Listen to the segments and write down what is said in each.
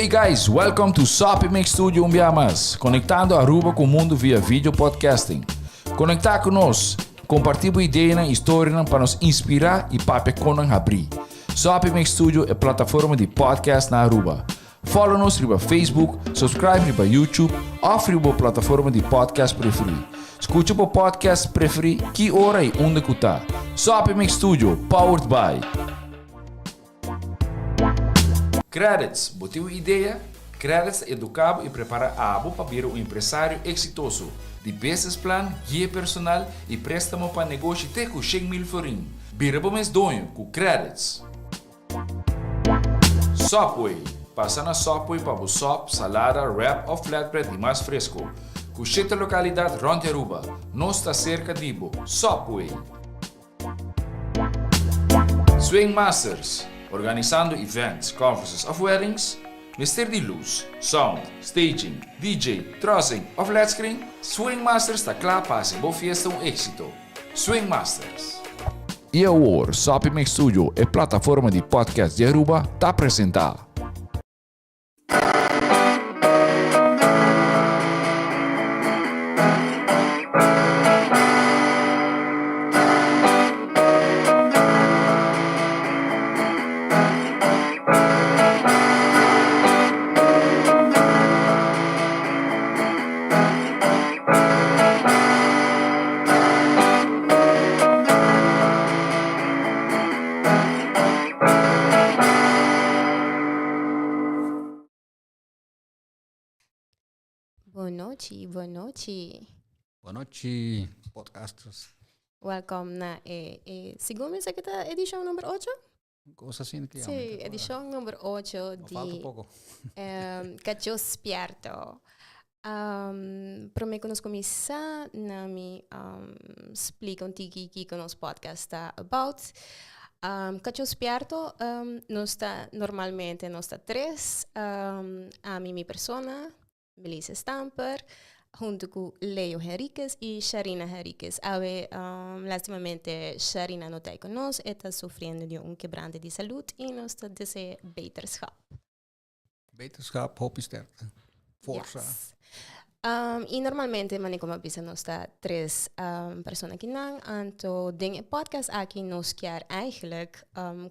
Hey guys, welcome to Sopi Mix Studio Umbiamas, conectando Aruba com o mundo via vídeo podcasting. Conectar conosco, compartilhar ideias e histórias para nos inspirar e para nos abrir. Sopi Mix Studio é a plataforma de podcast na Aruba. Follow-nos no Facebook, subscribe no YouTube ou na plataforma de podcast preferida. Escute o podcast preferido que hora e onde está. Sopi Mix Studio, powered by Credits. Botiu ideia? Credits educa e prepara a abo para vir um empresário exitoso. De business plan, guia personal e préstamo para negócio até com 100,000 forinhos. Vira para mês donho com Credits. Subway. Passa na Subway para o sop, salada, wrap ou flatbread e mais fresco. Com 7 localidades ronde Aruba. Nós está cerca de Ibo. Subway. Swing Masters. Organizando events, conferences of weddings, Mister de luz, sound, staging, DJ, trussing of flat screen, Swing Masters está claro para ser boa fiesta um êxito. Swing Masters. E agora, Sopi Mix Studio, a plataforma de podcast de Aruba, está apresentar. Boa noite. Boa noite, podcasters. Welcome na segundo mês aqui tá edição número 8? Coisa assim que Sim, edição número 8 de falta pouco. Cacho Spierto. Para mim, quando começar, me explica um tiki que o nosso podcast está about. Cacho Spierto, normalmente nós está três. A minha persona, Melissa Stamper, junto com Leo Henriquez e Sharina Henriquez. Lastimamente, Sharina não está conosco, está sofrendo de quebrante de saúde e nós está desejando beterschap. Beterschap, hoop sterkte. Força. Yes. E normalmente, como avisa, nós está três pessoas aqui não. Então, em podcast aqui, nós quer eigenlijk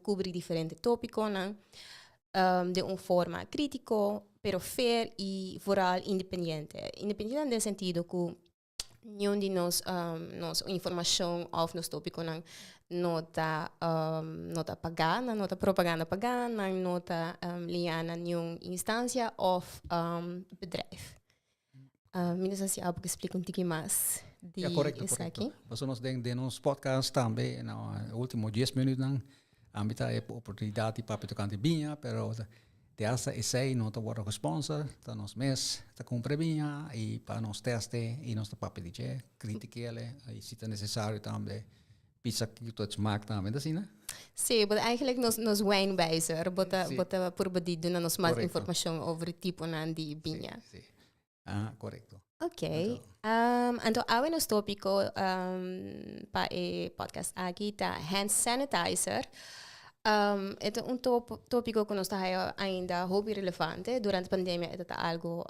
cobrir diferentes tópicos de uma forma crítica, pero fair e vooral independente. Independente no sentido que nenhum de nós informação ou nos tópicos não está pagando, não está propaganda pagando, não está ligando a nenhuma instância ou bedrijf. Não sei se algo que explica um pouquinho mais de isso aqui. Mas nós de nos podcast também, nos últimos 10 minutos, a mitad é oportunidade para tocar de binha, pero de essa essay não está agora sponsor, está nos mês, está compra binha e para nos teste e nos papel de critique ele e se é necessário também pizza que tu smaak também assim, né? Sim, mas eigenlijk nos wijnwijzer, bota por bedido na nos mais informação over tipo de binha. Sim. Correto. Ok. Então, ao nos tópico para o podcast aqui tá hand sanitizer. Ito un tópico que nos está ainda hobby relevante. Durante a pandemia, ito tá algo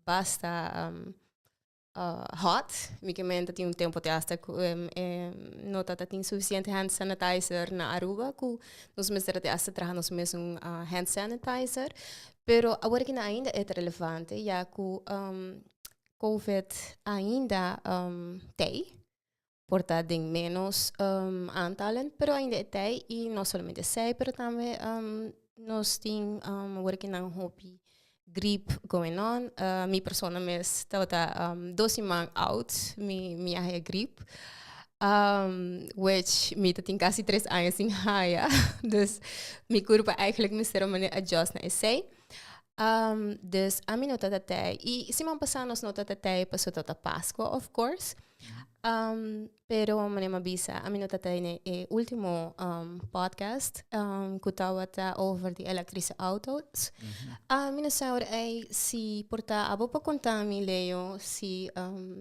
basta hot. Micamente, tinha tempo de hasta não tá tinha suficiente hand sanitizer na Aruba, que nos mesmos de hasta trazer nos mesmos hand sanitizer. Pero agora que ainda é relevante, já que COVID ainda tem. Portanto, em menos antallen, pero ainda tem, e não somente sei, pero também nós temos working on hobby gripe going on. Minha persona mesmo está 12 months out, minha gripe, which me tem quase 3 anos em raia, dus minha curva eigenlijk me será uma adjust na essay. Dus a mim nota até, e se man passar nós nota até, passou a Páscoa, of course. Pero manema bisa a mim nota ne último podcast que estava over the electric autos. A mim saur se porta abo para contar me Leo se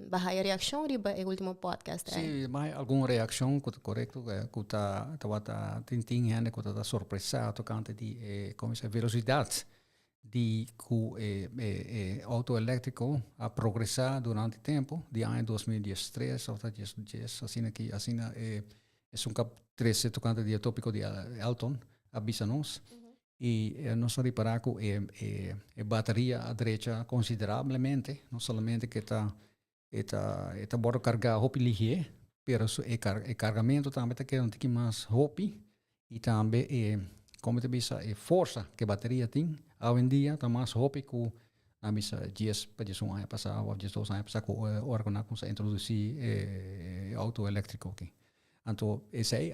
bahaya reação riba e último podcast. Sim, mas alguma reação correto que tá tinting hende que tá surpresa tocante de como se velocidade di que auto elétrico a progressar durante o tempo, de ano 2013 ou 2010, assim é um cap 13 tocante de tópico de Elton, avisa-nos, e nós reparar que a bateria a direita consideravelmente, não somente que está bora carregar hopi ligeiro, mas o carregamento também está querendo ter mais hopi, e também como te bisa força que a bateria tem, hoje em dia está mais hopi que na bisa dias para um ano passado ou 2 anos passado que o órgão começou a introduzir auto elétrico aqui. Então, esse aí,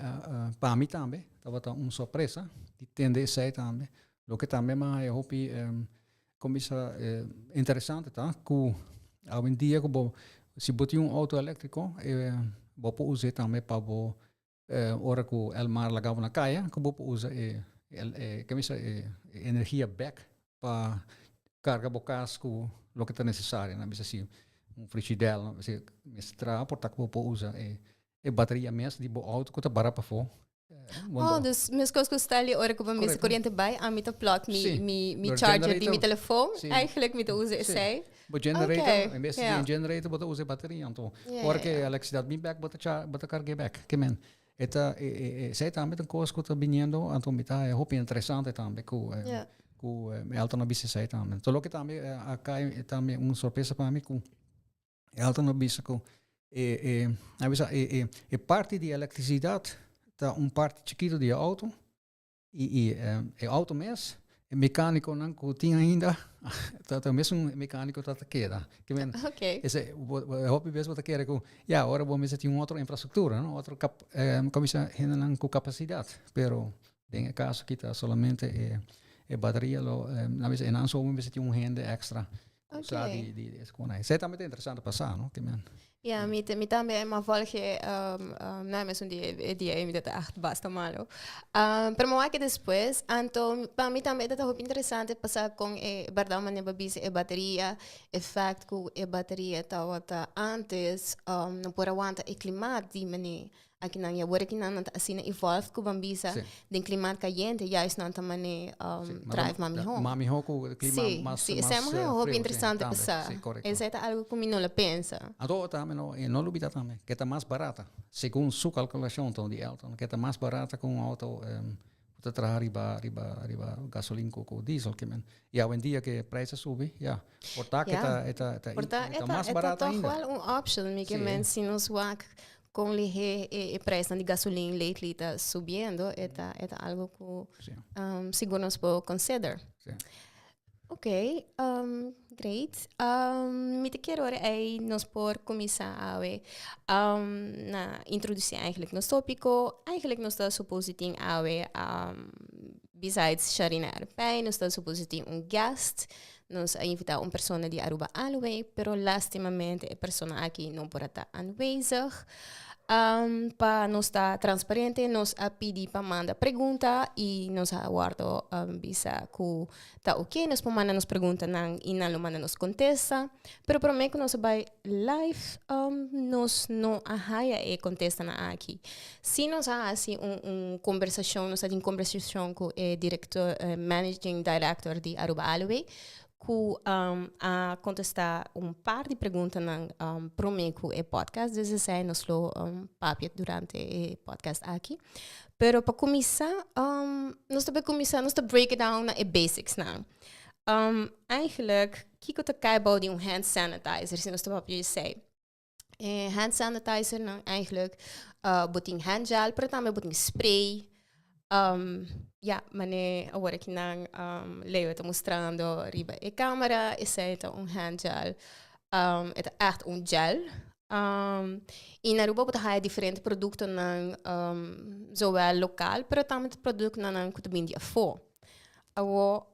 para mim também, estava uma surpresa, de entender esse aí também. O que também é hopi, como isso interessante, tá? Que hoje em dia, se botar auto elétrico, vou usar também para hora que o mar lagava na caia, que vou usar energia back para carregar bocas com o que está necessário, né? Assim, frigideira, você mestrar, portanto, que vou usar bateria mesmo de auto que está barato para fora. Dus meus coisas que ali, hora que eu vou corrente bij, aan met de plug, me charger die mijn telefoon, eigenlijk met de user sei. O generator, em vez de generator, bota usa bateria, então, hora que a eletricidade vem back, bota carregar back, que men. Eta sei também tem coisas que está vindo, então me tá é muito interessante também que alta na bici sei também. Então, o que também acá também uma surpresa para mim que alta na bici que parte de eletricidade tá parte chiquito de auto e auto mesmo mecânico não que tinha ainda tá mesmo mecânico tá queda que men esse hobby mesmo tá queda que agora vamos ter outra infraestrutura não outra comissão não com capacidade pero tem caso que tá somente bateria na vez não só vamos ter rende extra de escola isso também é interessante passar não que men. Ja, met também uma volge, não é mesmo dia me dá echt basta malo. Pero mo que depois, então para mim também é muito interessante passar com verdade maneira babise bateria, efeito que a bateria tá antes não por aguentar o clima de maneira aqui na minha work não assim evolve com bambisa de clima caliente já isso não também drive mami ho com o clima mais sim isso é muito interessante passar isso é algo que não pensa então também não lubita também que está mais barata segundo sua calculação então de Elton que está mais barata com auto para trazer riba gasolina com diesel que men e hoje em dia que preço sobe portar que está mais barata ainda é uma opção que men se nos wak com o preço de gasolina lately está subindo, é algo que seguro nós podemos considerar. Ok, great. Me te quero aí nós por começar a introduzir eigenlijk nos tópico, eigenlijk nós está supositing besides Sharina Arpei, nós está supositing guest, nós invitar uma pessoa de Aruba Alwe, pero lastimamente a pessoa aqui não pode estar aanwezig. Para nós estar transparente, nós a pedir para mandar pergunta e nós aguardo bisa que tá ok, nós podemos mandar nos pergunta e não manda nos contesta, pero para mim que nós vai live, nós não arraia e contesta na aqui. Se nós há assim conversação, nós temos conversação com o diretor, managing director de Aruba Alwe, que a contestar par de perguntas para mim com o podcast, desde nós papel durante o podcast aqui. Pero para começar, nós estamos break down na basics não. Eigenlijk, o que eu estou de hand sanitizer, se nós estamos papel dizer. Hand sanitizer não, eigenlijk, botin hand gel, pero também botin spray. Agora que não Leo está mostrando riba a câmera, esse é hand gel, é echt gel. E na Aruba há diferentes produtos zowel local, mas também produtos que também de fora. Agora,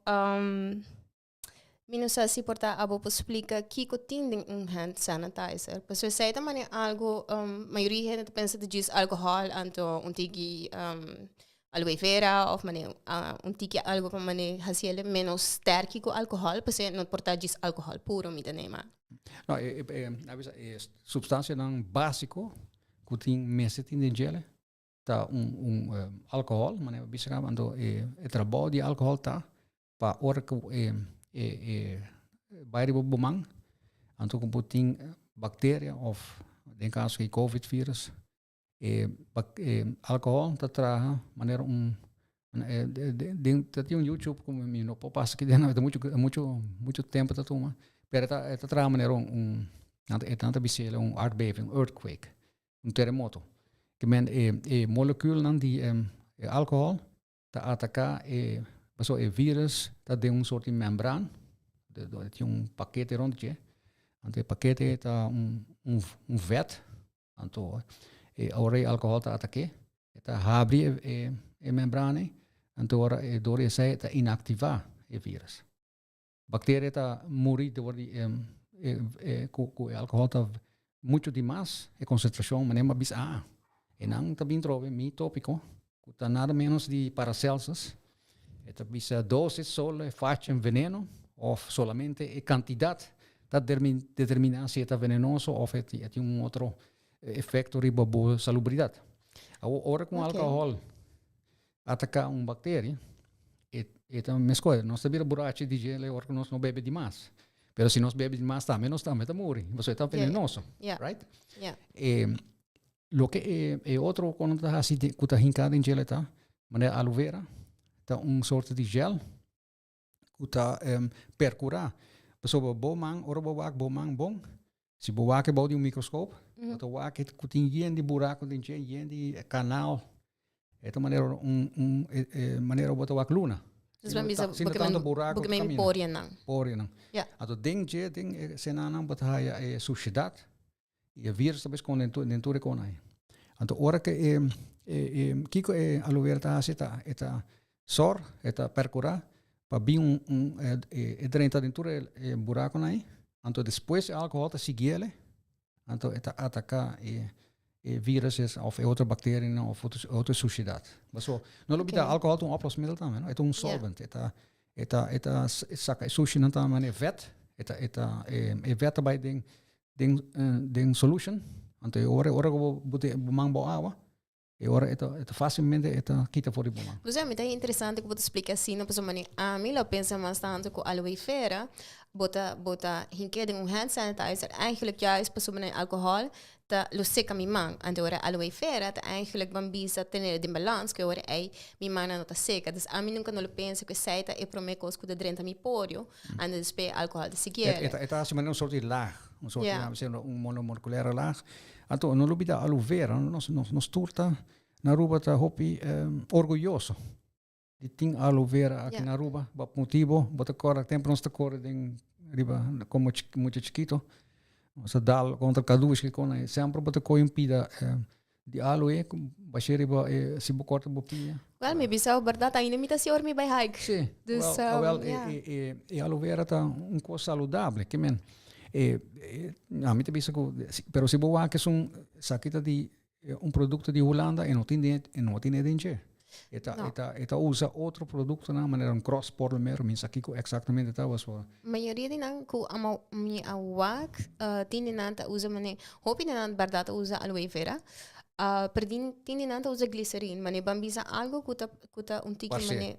não sei se porta a boa explica que tem hand sanitizer. Porque se é também algo, a maioria gente pensa que é alcohol, então tigi aloe vera of tiki algo para fazer menos sterk que alcohol, porque não porta diz alcohol puro me nema. Não, é substância não básico que tem meses em gel, tá alcohol, mas bisa quando trabalho de alcohol tá pa orke bij de bomang. En toen komt bacteriën of denk als je COVID-virus. Alcohol dat dragen, wanneer dat je op YouTube kom je op pas que dan muito tempo dat doen, pero dat dragen wanneer het bisele aardbeving, earthquake, terremoto. Que men moleculen dan die alcohol dat ataca virus dat de soort membraan, dat je pakket rondje, en het pakket heeft vet, en to alcohol te ataque, het habri membrane, en door je zei te inactiva het virus. Bacteriën ta muri door die alcohol ta mucho di más e concentração manema bis a. En dan ta bin trove mi tópico, kuta nada menos di Paracelsus. Eta bis dosis solo faccia veneno of solamente cantidad dat determina si è venenoso o è un altro effetto ribo salubridad. Ora con alcohol ataca un bacteria e mescola, non sta bere borracha di gelo ora che non bebe di mas. Pero si nos bebe di mas también nos sta muri, você está venenoso, right? Yeah. Lo que é outro quando tá assim kuta hincada em gelo tá, maneira aloe vera, tá soort de gel kuta percurar. Bijvoorbeeld bomang, orbowak, bomang, bong. Si bowak bouwt die een microscoop, dat wak het kutin die buraco die kanaal. Het manier op wak luna. Dus dan bisa bagaimana porian. Ja. Ato ding senanang bat haya sociedad. Je virus dat is kon dentro konai. Ato ora ke kiko aloe vera ta seta eta sor eta percura. Pa bem entra dentro buraco aí, então depois o álcool está seguindo, então está atacar viruses ou outra bactéria ou outra sujidade. Mas não lhe dá álcool é oplosmiddel também, é solvent, é saca sushi não também é vet, é vet bij ding solution, então ora bote bumang água. E ora é facilmente quita fora de bomba. Mas é muito interessante que você explica assim, não precisa maneira. A mim eu penso mais tanto com aloe vera, bota hinkede hand sanitizer eigenlijk juist para sobre alcohol, ta lo seca mi man. Ante ora aloe vera ta eigenlijk bambisa tener de balance que ora mi man não tá seca. Dus a mim nunca não penso que saita e promecos que drenta mi porio, ande despe alcohol de seguir. É assim maneira soort de laag, soort monomoleculaire laag. Então, não lubida aloe vera, nos turta na Aruba tá hopi orgulhoso. De tem aloe vera aqui na Aruba, por motivo, bota cora tempo nos tá cora de riba como muito chiquito. Nossa dal contra caduas que com sempre bota coi impida de aloe, baixei riba se bo corta bopinha. Well, maybe so, verdade, ainda me tá se ormi by hike. Sim. Dus aloe vera tá coisa saudável, que men. A mim também pero se boa que são saquita de produto de Holanda e não tem dentro. Eta usa outro produto na maneira cross polymer, mas aqui exatamente tá was for. Maioria de nang ku amo mi awak tinde nanta usa mane hopi nanta verdade usa aloe vera. Per tinde nanta usa glycerin, mane bambisa algo kuta un tiki mane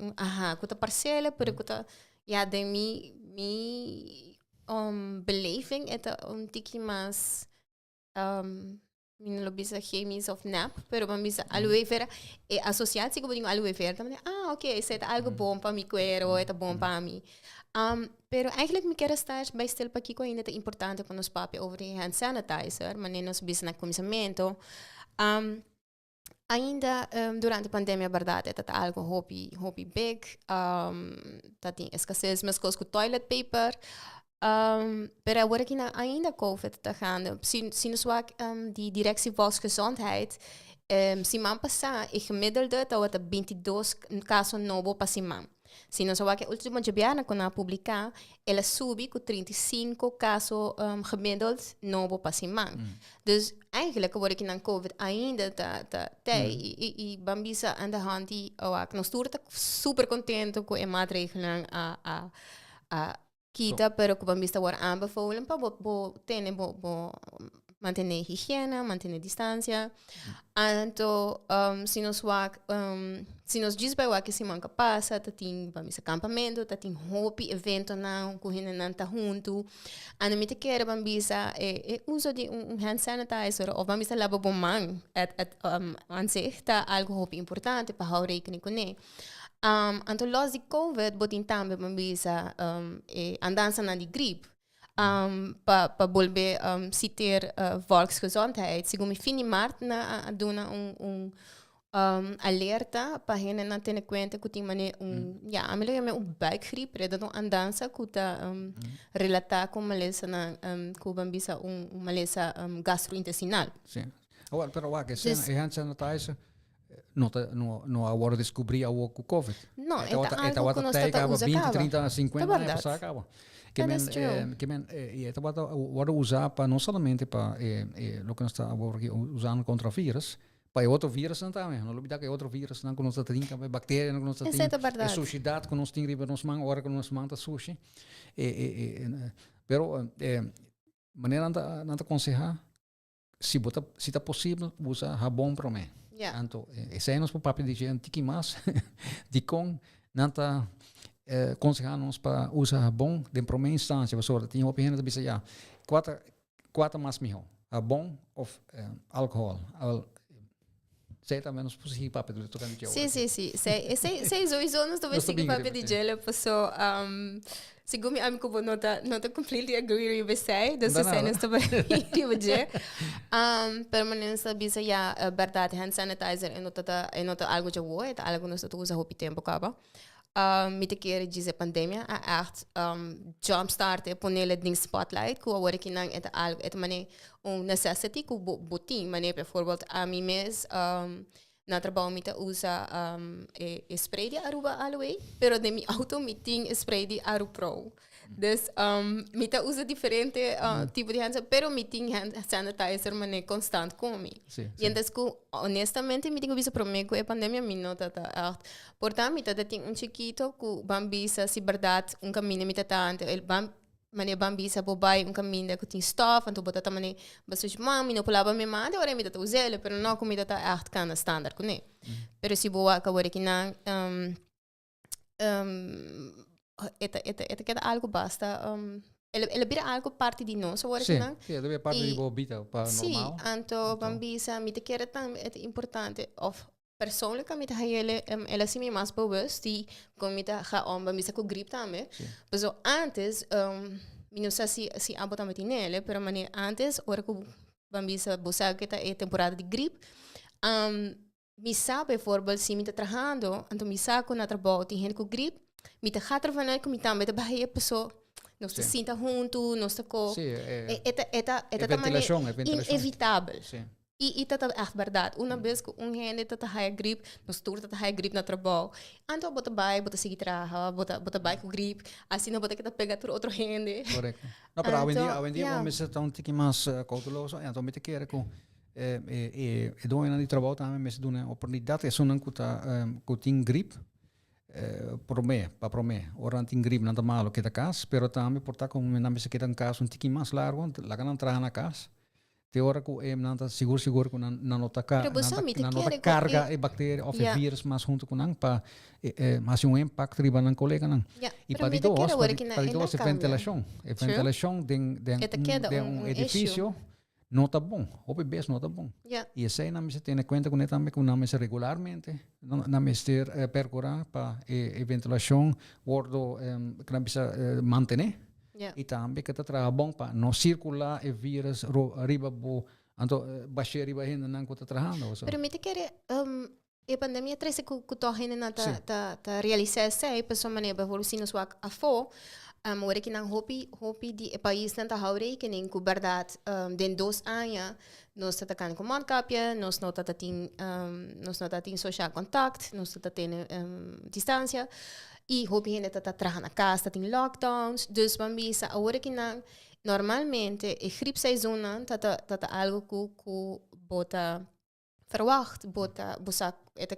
kuta parcela per kuta de mi beleving het een tikje mas minelo bisa chemisch of nap, pero van bisa aloe vera e associatie com aloe vera também ok, isso é algo bom para mi cuero, é bom para mim. Pero eigenlijk me quero estar bij stil para que ainda é importante para nos papi over hand sanitizer, mas nem nos bisa na comissamento. Ainda durante a pandemia, verdade, é algo hobby big, tá tem escassez, mas com toilet paper. Pero agora que ainda COVID está gaande, se nos wak die directie volksgezondheid, se man passar, e gemiddelde dat het 22 casos novo para si man. Se nos wak último jabiana quando publicar, ela subi com 35 casos gemiddeld novo para si man. Dus eigenlijk agora que na COVID ainda tá e bambisa aan de hand die nos toer super contento com a maatregelen a kita, pero kung bambista war aanbevolen pa bo mantener higiene, mantener distancia. Então, se nós diz para que se manca passa, tem vamos acampamento, tem roupa, evento não, correndo não tá junto. Ano me te quer bambisa uso de hand sanitizer ou vamos lavar bom mão, tá algo roupa importante para hau rekening com ele. Então, los de COVID, botin também bambisa andança na de gripe. Para volver citer volksgezondheid. Segundo fim de março, na dona alerta para gente não ter conta que tem mané a melhor é buikgriep, é da andança que tá relatar com malesa na com bambisa malesa gastrointestinal. Sim. Agora, pero que se hand sanitizer não agora descobrir o COVID. Não, é algo que nós estamos usando. 20, 30, 50 anos passar acaba. Que agora usar para não somente para o que nós estamos usando contra vírus, para outro vírus também. Não olvidar que outro vírus não que nós temos, bactérias que nós temos, a sujidade que nós temos riba nos mãos, agora que nós manda sushi. Pero maneira não te aconselhar se está possível usar sabão para mim. Então, esse é nosso papel de gente que mais de com não tá aconselhar-nos para usar sabão de primeira instância. Pessoal, tem opinião de dizer quatro mais melhor, sabão ou álcool. Sei também nos possível papel de tocar no dia. Sim. Seis anos talvez sim papel de gelo pessoal. Segundo meu amigo, não tá completely agree with você. Dessa cena estava ir permanência bisa verdade hand sanitizer é nota algo de boa, é algo nós estamos usando o tempo acaba. Me te quer dizer pandemia é echt jumpstart é poner ding spotlight que agora que não é algo é também necessity que botin, mas bijvoorbeeld a mim mes na trabalho me te usa spray de Aruba aloe, pero de mi auto me tem spray de Aru Pro. Dus me te usa diferente tipo de hand, pero me tem hand sanitizer mané constant comigo. E então honestamente me digo isso para mim que a pandemia me nota tá. Portanto me te tem chiquito que bambisa se verdade caminho me te tanto el mané bambisa bobai caminho que tem stuff, então bota também bastante mami não pulava me manda ora me te usar, pero não comida tá echt kana standard com ele. Pero se boa que agora que não это queda algo basta ele vira algo parte de nós agora sim deve parte de bobita para normal então bambisa me te quer tão é importante of persoonlijkamente ela se me mais bewust die como me tá bambisa com gripe também mas antes não sei se abo também tem nele pero mane antes ora que bambisa bosa que tá é temporada de gripe me sabe por exemplo se me tá trabalhando então me saco na trabalho tem gente com gripe me te gaat ervan uit, kom je dan met de bahia pessoa, nós te sinta junto, nós te co, é ventilação, inevitável. E tá echt verdade. Uma vez que gente tá high gripe, nós todos tá high gripe na trabalho, então bota seguir trabalhar, bota com gripe, assim não bota que tá pegar por outro gente. Correto. Não, pero hoje em dia vamos estar um pouco mais cauteloso, então me te quer com doina de trabalho também, mas dona oportunidade é só não que tem gripe. Para mim, ora tem gripe não tá malo que da casa, pero também portar como não se queda em casa pouquinho mais largo, lá que não traga na casa. Te ora que não tá seguro que não nota carga e bactéria ou vírus mais junto com não para mais impacto riba na colega não. E para isso ventilação de edifício não tá bom, o bebês não tá bom. E isso aí não se tem em conta com também que não se regularmente, não se ter percorrer para a ventilação, gordo que não se manter. E também que está bom para não circular o vírus riba bo, então baixar riba ainda não que está trabalhando. Pero me te quer a pandemia traz que a gente não tá realizar se pessoa maneira evolução nos a fo ora que não hopi de país não tá haure que nem com verdade den 2 anos nós tá tocando com mondkapje nós não tá tem social contact nós tá tem distância e hopi ainda tá trabalhando na casa tem lockdowns dus bambisa ora que não normalmente a gripe seizoen tá algo que bota verwacht, busak eta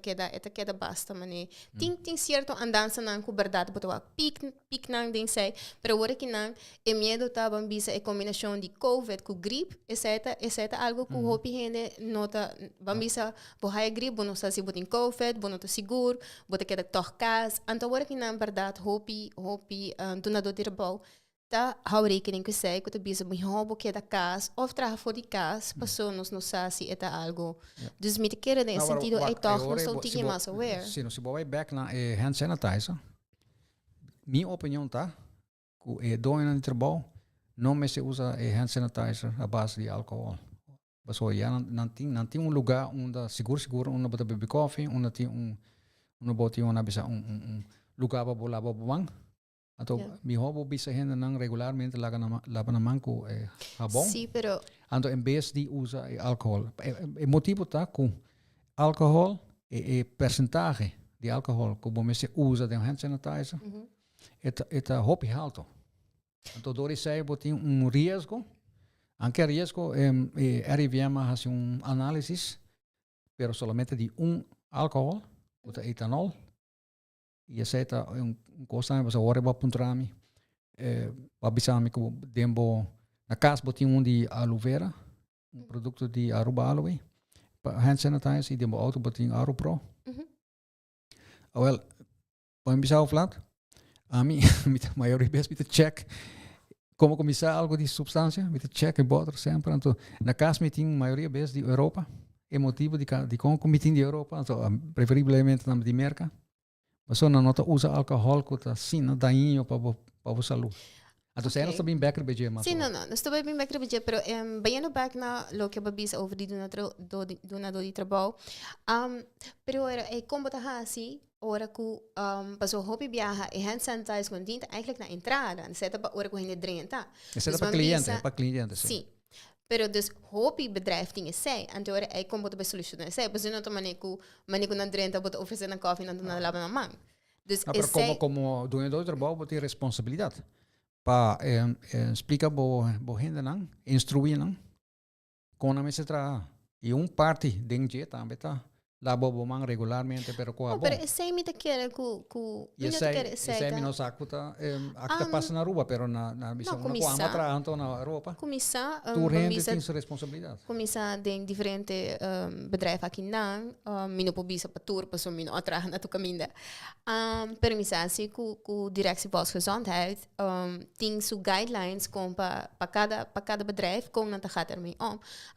queda basta mani. Ting cierto andança nan ku verdade bota wa pic nan ding sei, pero ora que nan e medo tá bambisa e combinação de COVID com gripe, essa algo que hopi gente nota bambisa bo hai gripe, bo não sabe se botin COVID, bo não tá seguro, bota queda torcas, então ora que nan verdade hopi donador de rebol tá hou rekening com sei que tu bisa muito roubo que da casa ou traga fora de casa pessoas não sabe se é algo dus me te querer nesse sentido é toch não sou tiki mais aware se se vai back na hand sanitizer minha opinião tá que dois no trabalho não me se usa hand sanitizer a base de álcool mas já não tem lugar onde seguro onde pode beber café onde tem onde bisa lugar para lavar banco atau mi hobo bisa gente não regularmente lava na mão com sabão. Sim, pero Então em vez de usar álcool, o motivo tá com álcool e percentagem de álcool que você usa de hand sanitizer, é hopi alto. Então dori sei que tem risco, anche risco RIVM faz análise, pero solamente de álcool, o etanol. E essa é coisa que você olha para puntrami, para bisami que dembo na casa botinho de aloe vera, produto de Aruba aloe, para hand sanitizer e dembo auto botinho Aru Pro. Well, para bisau flat, a mim a maioria vez me check como começar algo de substância, me check e botar sempre. Então na casa me tem maioria vez de Europa, é motivo de como me tem de Europa, então preferivelmente na de América. Mas só não usa álcool que está assim, daninho para a saúde. Então, você não está bem back no mas sim, não estou bem back no BG, mas bem no back na lo que babisa over de donador de trabalho. Pero era como está assim, ora que passou hobby viaja e hand sanitizer com tinta eigenlijk na entrada, não sei para ora que ainda drenta. Isso é para cliente, sim. Pero dus hobby bedrijf dingen zij en door como te solucionar zij mas não tomane ku na drenta bota oferecer na coffee na na lava na mão dus como donador de trabalho você tem responsabilidade para explicar bo gente não instruir não como a se tra e parte dentro também tá lava bo mão regularmente pero com a pero sei me te quer ku sei me não saco tá acta passa na rua pero na missão não com a matra então na Europa começar tu rende tem sua responsabilidade começar de diferente bedrijf aqui não mino pobisa para tour para mino atrás na tu caminho pero misa assim ku direção volksgezondheid tem su guidelines com para cada bedrijf como não tá gaat ermee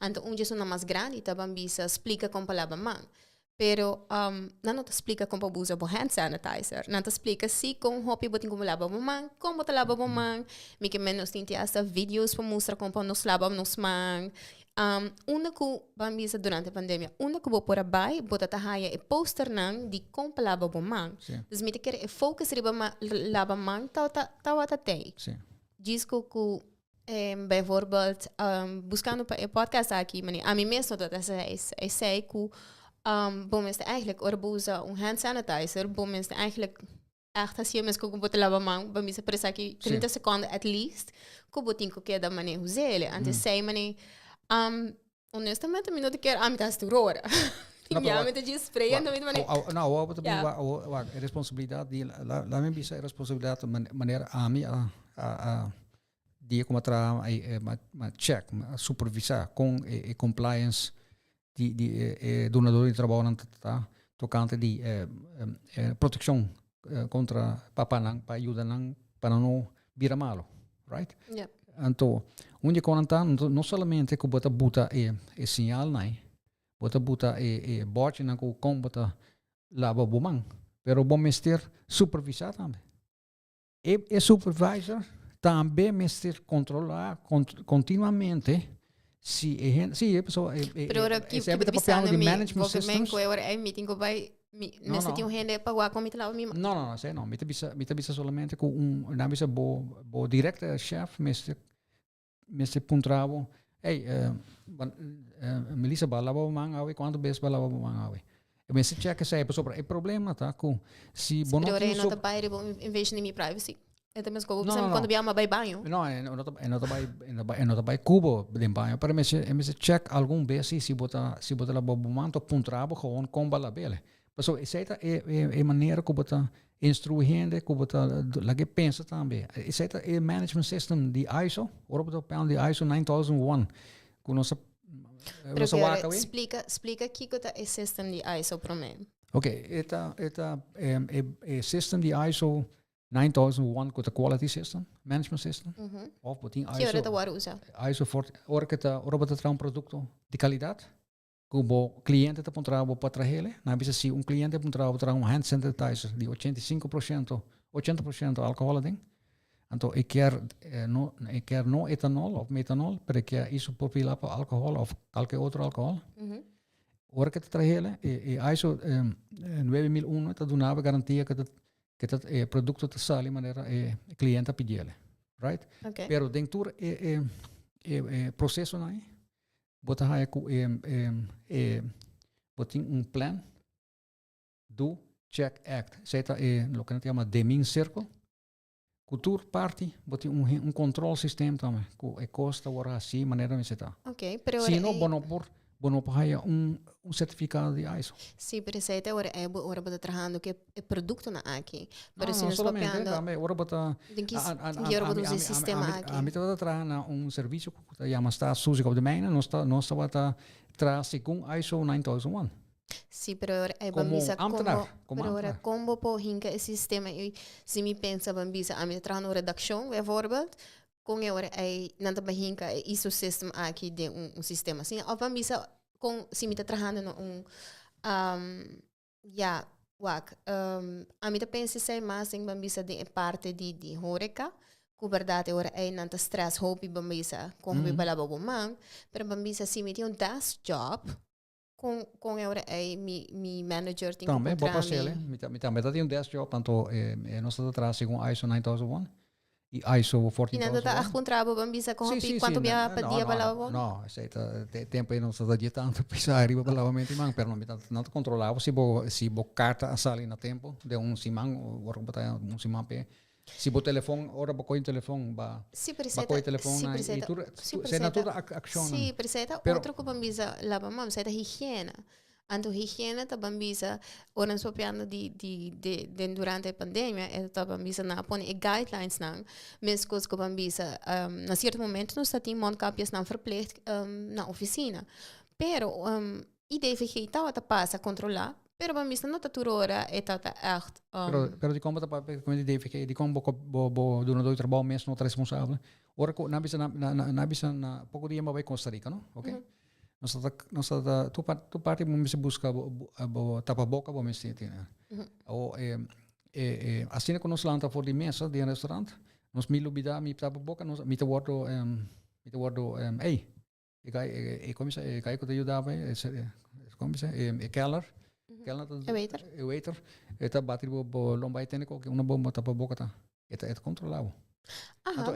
então onde é mais grande tá bambisa explica como palavra man. Pero não te explica como usa o hand sanitizer. Não te explica se com hopi botin como lava a mão, como te lava a mão. Me que menos tem essa vídeos para mostrar como nos lava nos mãos. Único bambisa durante a pandemia, único vou por abai, bota tahaia e poster não de como lava a mão. Dus me te quer e focus riba lava a mão, tal até. Diz que bijvoorbeeld buscando para podcast aqui, a mim mesmo dat é sei que bom is eigenlijk orbuza hand sanitizer bom is eigenlijk echt als je mensen koken boten lava mão bom is presa aqui 30 seconden at least ko botin ko queda mane usele antes sei mane honestamente me não te quer amitas tu rora tinha me te spray não me mane não a responsabilidade de lá me bisa responsabilidade de maneira a mim a dia como tra check supervisar com compliance de donador de trabalho tá tocante de proteção contra papanang para ajudar para não virar malo, right? Yeah. Então, onde conta não somente que bota buta sinal nai, bota buta bote na com bota lava bomang, pero bom mestre supervisar também. E supervisor também mestre controlar continuamente. Sim, a pessoa é a papel de management systems. Meeting go by nessa tinha gente para o comitê lá mesmo. Não, sei não. Me bisa solamente com na bisa bo direct chef, mestre puntravo. Hey, Melissa balava mangawe, quanto bes balava mangawe. E me se check sai pessoa é problema tá com se bono não tá pai investir em minha privacy. Então, mas quando viemos vai banho? Não, não vai cubo de banho. Para mim, se check algum vez se bota lá bobo manto puntrabo gewoon comba la bele. Mas isso é maneira que bota instruindo, que bota lá que pensa também. Isso é management system de ISO, ora bota pão de ISO 9001. Que nossa explica aqui que é o sistema de ISO para mim. Ok, é sistema de ISO 9001 que é quality system, management system. Of botin ISO. Que hora da hora usa? ISO for ora bota tra produto de qualidade. Que o cliente está apontando para trazer, na vez se cliente apontando para hand sanitizer de 80% álcool tem. Então, eu quero não etanol ou metanol, para que isso popular para álcool ou qualquer outro álcool. Ora que te trazer, ISO 9001 está dando garantia que o produto te sai de maneira o cliente pedir, right? Okay. Pero dentro processo não botar botin plan do check act. Seita lo que a gente chama Deming Circle. Cultura parte botin control sistema também. Que costa ora assim maneira me seta. Ok, pero se não bono para certificado de ISO. Sim, pero essa é ora bota trabajando que é produto na aqui. Pero se nós papiando, ora bota o sistema aqui. A mim tá trabajando serviço que chama está sujo de main, nós bota tra segundo ISO 9001. Sim, pero é bambisa como por hinka esse sistema e se me pensa bambisa a mim trabajando redação, bijvoorbeeld. Com agora não está bem isso sistema aqui de sistema assim ou vamos com se me está trabalhando a mim está pensando mais em vamos de parte de horeca que verdade agora não está stress hope vamos com o balabo bom pero vamos se me tem desk job com agora mi manager tem também vou passar me também tem desk job tanto nós está atrás segundo ISO 9001 e ISO 14001. E não está a encontrar bambisa com quanto via pedia balavo? Não, tempo não está de tanto pensar arriba balavamente man, pero não está controlado se bo carta a sair na tempo de simang ou botar simang pe. Se bo telefone, ora bo coi telefone ba. Sim, precisa. Coi telefone e tu se na toda action. Sim, precisa outro que bambisa lava mam, se da higiene. Anto higiene ta bambisa oran sopiando de durante a pandemia e ta bambisa na pone guidelines nang mescos ko bambisa na certo momento não está tem mondkapjes na verplicht na oficina pero idee vergeten ta passa controlar pero bambisa não ta turora e ta echt pero di como ta come idee vergeten di como bo do no trabalho mesmo não responsável ora ko na bisa na pouco dia vai Costa Rica não ok nós tu parte vamos buscar tapa boca vamos sentir né ou assim que nós lá tá fora de mesa de restaurante nós me lubida me tapa boca nós me te guardo ei como se que te ajudava como se keller waiter eta bater bo lombai técnico que uma bomba tapa boca tá é controlado. Então,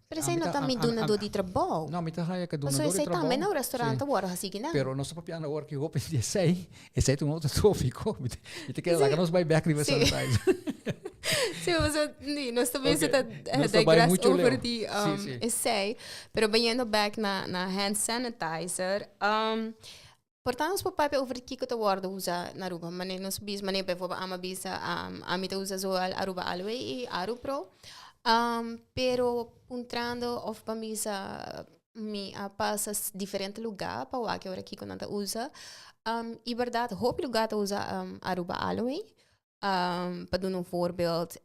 pero sei não também dona do trabalho. Não, me tá raia que dona do trabalho. Mas sei também no restaurante agora assim que não. Pero nós papiando agora que open de sei, esse é um outro tópico. E te quer lá que nós vai back de sanitizer. Sim, mas nós também se tá digress over die essay, pero bem back na hand sanitizer. Portanto, os papéis over que eu guardo usa na Aruba, mas nós bis, mas bijvoorbeeld ama bisa, amita usa zo Aruba Alloy e Aru Pro, pero puntrando of pamisa mi passa diferente lugar para o que eu aqui quando usa, e verdade, hoop lugar te usa Aruba Alloy, para dar voorbeeld,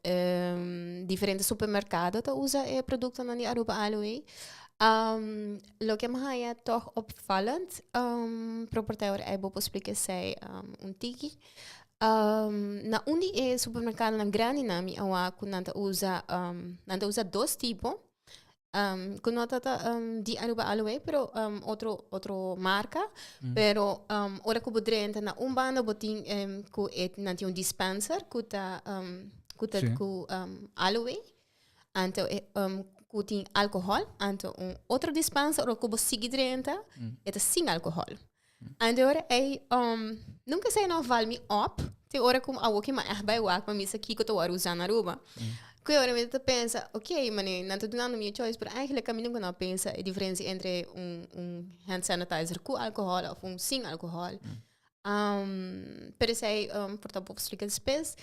diferente supermercados te usa producten na Aruba Alloy. Lo que mais é toch opvallend, proprietario é bom explicar sei tiki. Na onde supermercado na grande nami awa kunanta usa dois tipos. Kunanta di Aruba Alloy, pero outro marca, pero ora que bodrente na bando botin ku nanti dispenser kuta Alloy, anto que tem álcool, então outro dispensa ou que você sigue dentro é sem álcool. Então nunca sei não vale me up Tem hora como a que mais vai o mas missa aqui que eu tô usando na Aruba. Que hora me tu pensa, ok, mas não estou dando minha choice, mas eigenlijk a mim não pensa a diferença entre hand sanitizer com álcool ou sem álcool. Pero sei, por exemplo, explicar depois,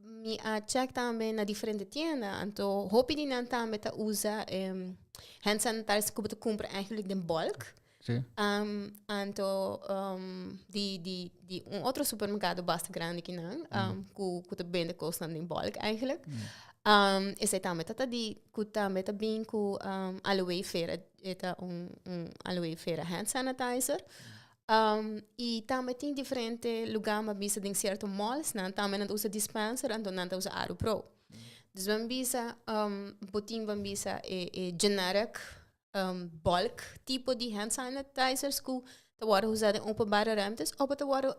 me check também na diferente tienda, então, hoop die dan também tá usa hand sanitizer que você compra eigenlijk in bulk. Sim. Então, outro supermercado bastante grande que não, que te vende coisas em bulk eigenlijk. Esse também tá que também tá bem com aloe vera, aloe vera hand sanitizer. E também tem diferente lugar, mas bisa em certo malls, não também não usa dispenser, então não usa Aro Pro. Dus vamos bisa, botin vamos bisa generic bulk tipo de hand sanitizers que te worden usados em openbare ruimtes, of te worden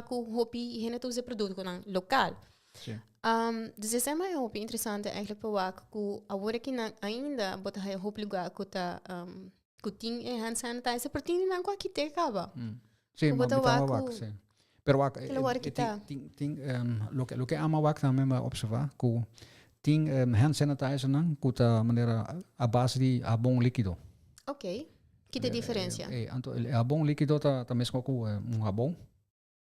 hobby hen het usa produto com local. Sim. Dus is maar hobby interessante eigenlijk para waku que agora que ainda bota hij hobby lugar que tá que tem hand sanitizer para tem não aqui te acaba. Sim, mas bota waku, sim. Pero waku, lo que ama waku também me observar que tem hand sanitizer não que tá maneira a base de abon líquido. Ok. Que tem diferença? Então abon líquido tá mesmo com abon.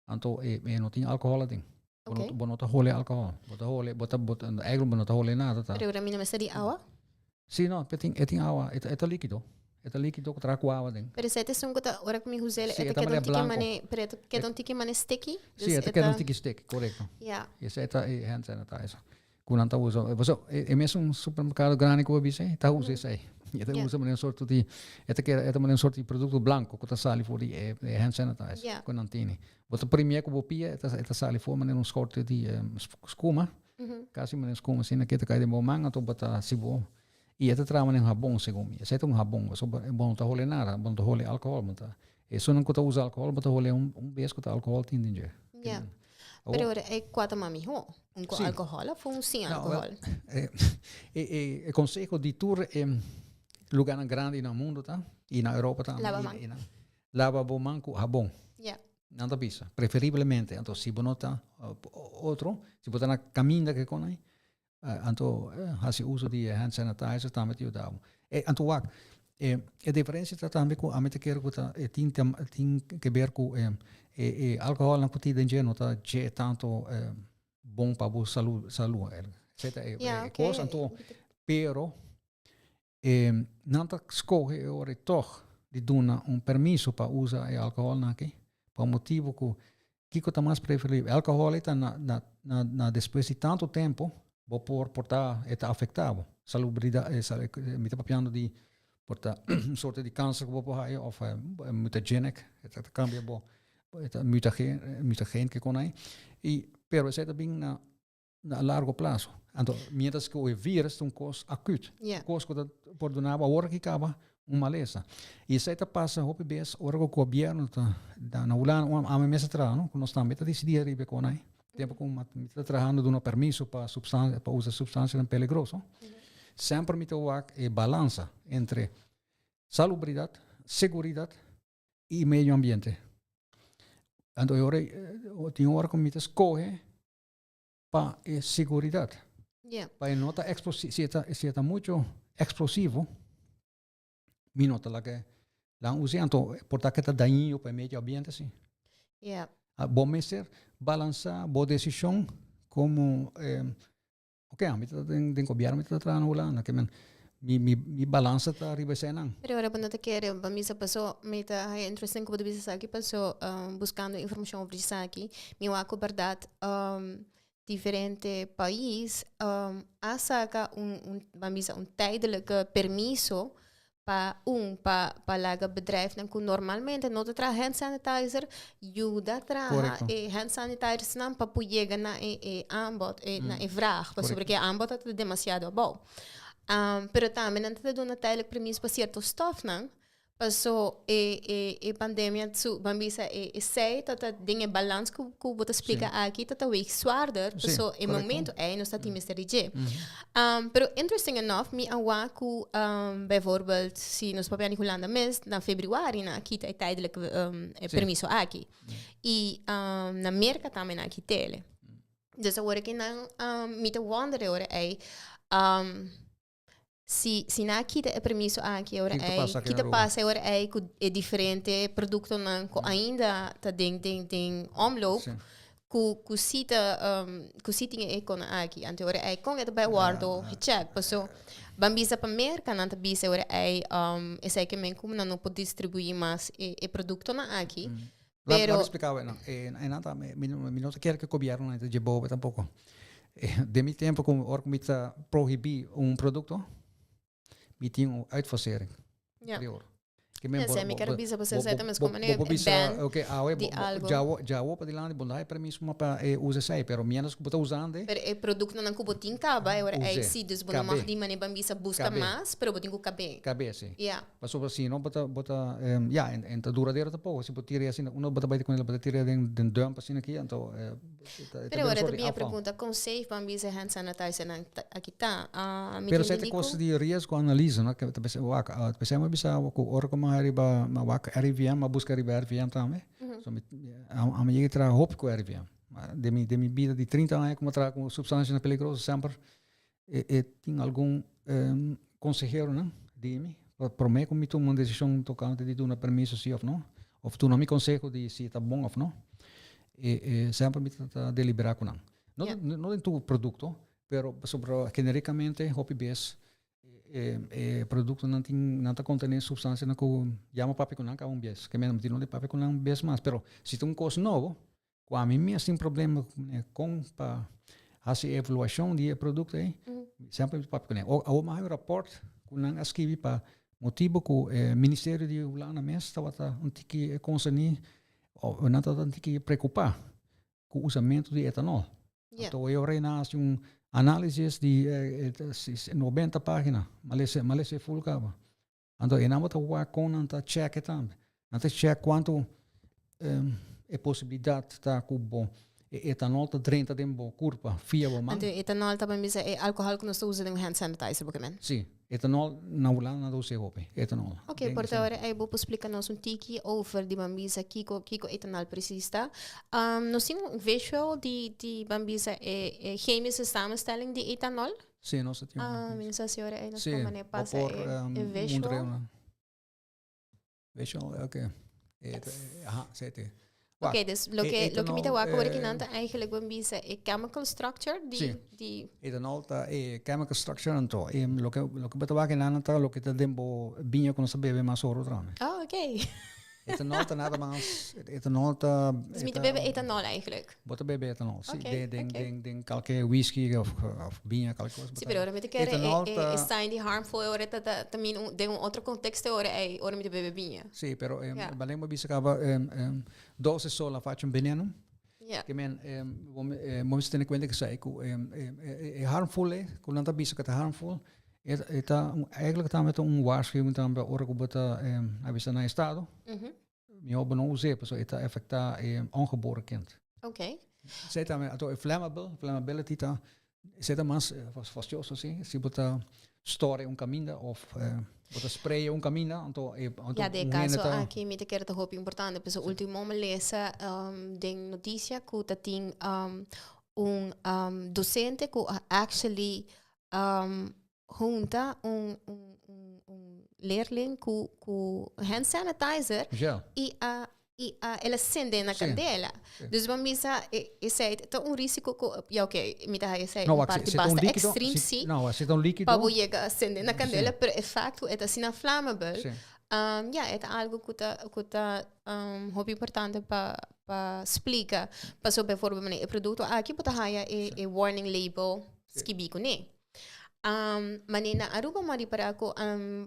Então não tem álcool lá dentro. Okay. Bonota hole álcool. Bota eigenlijk bonota hole nada tá. Pero mim não seria água? Sim, não, tem água, é líquido. É líquido que traz água dentro. Pero se é que tá ora comigo usar, é que um tique mane sticky. Sim, é que um tique sticky, correto. Yeah. Esse é hand sanitizer. Quando tá usa, é mesmo supermercado grande que eu vi, tá usa isso aí. E usa uma sorte de, é uma sorte de produto branco que tá sali for die hand sanitizer. Quando não tem. Wat primeiro que eu pia, tá sali for uma sorte de escuma. Quase uma escuma, assim, que tá cai de momang, então bota sibo. E essa trama nem rabon segundo mim. Esse é rabon, so bom tá role nada, bom tá role álcool, mas tá. Isso não que usa álcool, mas tá role vez que tá álcool tem dinheiro. Yeah. Pero é quatro mami ho, com álcool, ou sem álcool. É conselho de tour lugar grande no mundo tá? E na Europa também. Lava bom com rabon. Yeah. Não tá pisa, preferivelmente. Então se bonota outro, se botar na caminha que conai. Então, se usa de hand sanitizer também te dá. Então, a diferença está também com a meta que tem que ver com álcool na cotidiana não tá é tanto bom para a saúde. Certo? Coisa então, pero não tá escolhe ora toch de dar permisso para usar álcool na que, por motivo que tá mais preferível. Álcool está na depois de tanto tempo por portar está afetado. Salubridade, me está papiando de portar sorte de câncer que vou aí ou mutagenic, está cambia bo, está mutagene que conai. E pero isso também na largo prazo. Então, mientras que o vírus um coisa acuto, coisa que por donar a hora que acaba maleza. E isso aí passa o PBS, hora que o governo na ulana a mês atrás, não, que nós também decidir ribe conai. Tempo como está trabalhando dando permisso para usar substâncias peligrosas. Sempre me toca balança entre salubridade, segurança e meio ambiente. Então, eu tenho hora que me escolhe para segurança. Para não estar explosivo, se está muito explosivo, me nota lá que lá usa então portar que está daninho para meio ambiente assim. Bom mestre balançar boa decisão como ok, a mim tem governo me está trazendo lá, que mi balança está arriba senang. Pero ahora quando te quer, para mim se passou, me tá interessante como você sabe que passou buscando informação sobre isso aqui, me acho verdade diferente país a saca tijdelijke permisso para laga bedrijf que normalmente não tra hand sanitizer ajuda tra hand sanitizers não para poder na aanbod na vraag sobre que aanbod é demasiado bom pero também não te dá tijdelijk permisso para certo stof não Passou e pandemia su bambisa e sei tata dinge balans ku bota explica aqui tata week zwaarder passou e momento não está time Mr. Pero interesting enough mi awa ku bijvoorbeeld si nos papia Nicolanda mes na februari na aqui tá tijdelijk permiso aqui e na Amerika também aqui tele dus agora que não me te wonder ora se na kita é permisso aqui ora kita passa ora com diferente produto não ainda tá tem omloop ku sita é com aqui ante ora com é bij guardo check passou bambisa para merca não tá bisa ora é sei que men como não pode distribuir mais e produto na aqui pero explicava não nada me não quer que o governo não te bobe tampouco de mi tempo com orca proibir produto me tinha uitfasering. Ja. Me quero bisa você sai também como né de algo. Já o para lá de bondade permisso mas para usa sai, pero menos que botar usando. Pero o produto não cubo tinka ba, ora se des bono mag di mane bambisa busca mais, pero botin ku cabe. Cabe sim. Yeah. Passou assim, não bota en tá duradeira tá pouco, se botar assim, uno bota baita com ele, bota tirar den dump assim aqui, então pero ora também a pergunta com safe bambisa hand sanitizer na aqui tá. Pero sete coisas de risco analisa, né? Que pensamos bisa com ora como arriba ma wak RIVM ma busca arriba RIVM também. So a minha tra hope com RIVM. De mi vida de 30 anos como tra com substâncias peligrosas sempre tem algum consejero, né? De mim, para mim como tomo uma decisão tocante de dar permisso sim ou não, ou tu não me consejo de se está bom ou não. Sempre me tenta deliberar com não. Não em tu produto, pero sobre genericamente hope base produto não contém substância que chama papel com um bias que mesmo não de papel com um bias mais pero se tem coisa novo com a mim tem problema com para fazer evaluação de produto aí sempre papel com o mais rapport com não escrevi para motivo que o ministério de Ulana mesmo estava que concernir ou não estava que preocupar com o usamento de etanol então eu renasci análises de 90 páginas, mas é full capa. Então, eu não vou com nanta check também. Nanta check quanto é possibilidade tá com bom. Etanol tá 30 de bom curva, fiável man. Então, etanol também bisa é álcool que nós usamos em hand sanitizer, porque sim. Etanol não lá não usa hope. Etanol. Ok, por agora eu vou explicar nós tiki over de bambisa kiko etanol precisa. Nós temos visual de bambisa chemische samenstelling de etanol. Sim, nós temos. Minha senhora aí nós como passa visual. Visual, ok. Sete. Oké, dus lo que me tawa ko que nanta eigenlijk bambisa chemical structure di etanol ta chemical structure anto lo que batawa que nanta lo que te dembo binha quando se bebe mais oro trame. Oh, oké. Etanol ta nada mais etanol ta dus me te bebe etanol eigenlijk. Bota bebe etanol. Sim, den qualquer whisky of binha qualquer coisa. Sim, pero ora me te quer está in die harmful ora também de outro contexto ora me te bebe binha. Sim, pero balema bisa acaba dose sola faccio un veneno. Que men vamos ter em conta que sai é harmful com nanta bisa que tá harmful. Eigenlijk tá met waarschuwing dan bij ora kubata avisa na estado. Mi hoop não usar, pessoal, eta afecta ongeboren kind. Okay. Sei também, ato flammability tá, sei também fastioso assim, se botar store caminho of botar spray caminho, então ja, de caso aqui me te quero te hoop importante, pessoal, último me lesa den notícia que tá tem docente que actually junta leerling com hand sanitizer e ela acende na candela. Dus vamos sei tá risco que ok, me tá sei parte basta extreme sim. Não, se um líquido para chegar a acender na candela, pero é facto é assim inflamável. É algo que tá hobby importante para explicar. Passou por forma o produto aqui para haia warning label skibico né. Manina aruba mari para ako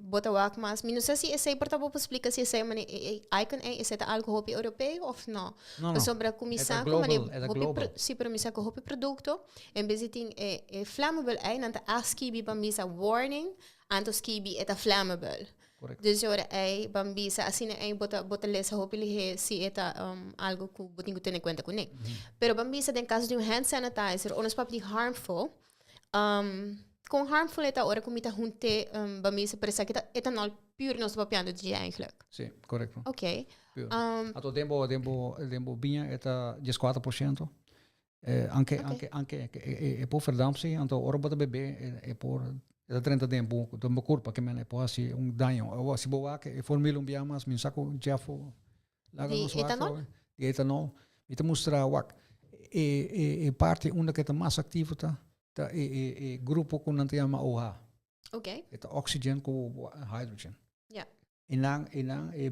bota wak mas minus se esse portava para explicar se esse mani icon esse tá algo hobby europeu ou não sobre a comissão mani hobby se para misa com hobby produto em vez de flammable nanta askibi para misa warning anto skibi eta flammable Correcto. Dus ora ai bambisa assim ai bota lesa hopili si eta algo que botinho ter em conta com ele. Pero bambisa tem caso de hand sanitizer ou nos papi harmful. Com harmful eta ora comita hunte bambisa parece que etanol puro nos papiando de eigenlijk. Sim, correto. Ok. Ato tempo binha eta 14%. Anche e por verdamsi, anto ora bota bebê e por da 30 tempo do corpo que mene pode assim danho ou se boa que e formila biamas min saco jafo laga no etanol? De etanol e mostrar wak e parte uma que está mais ativa tá e grupo com não tem uma OH. Ok. Eta oxygen com hydrogen. Ja. En dan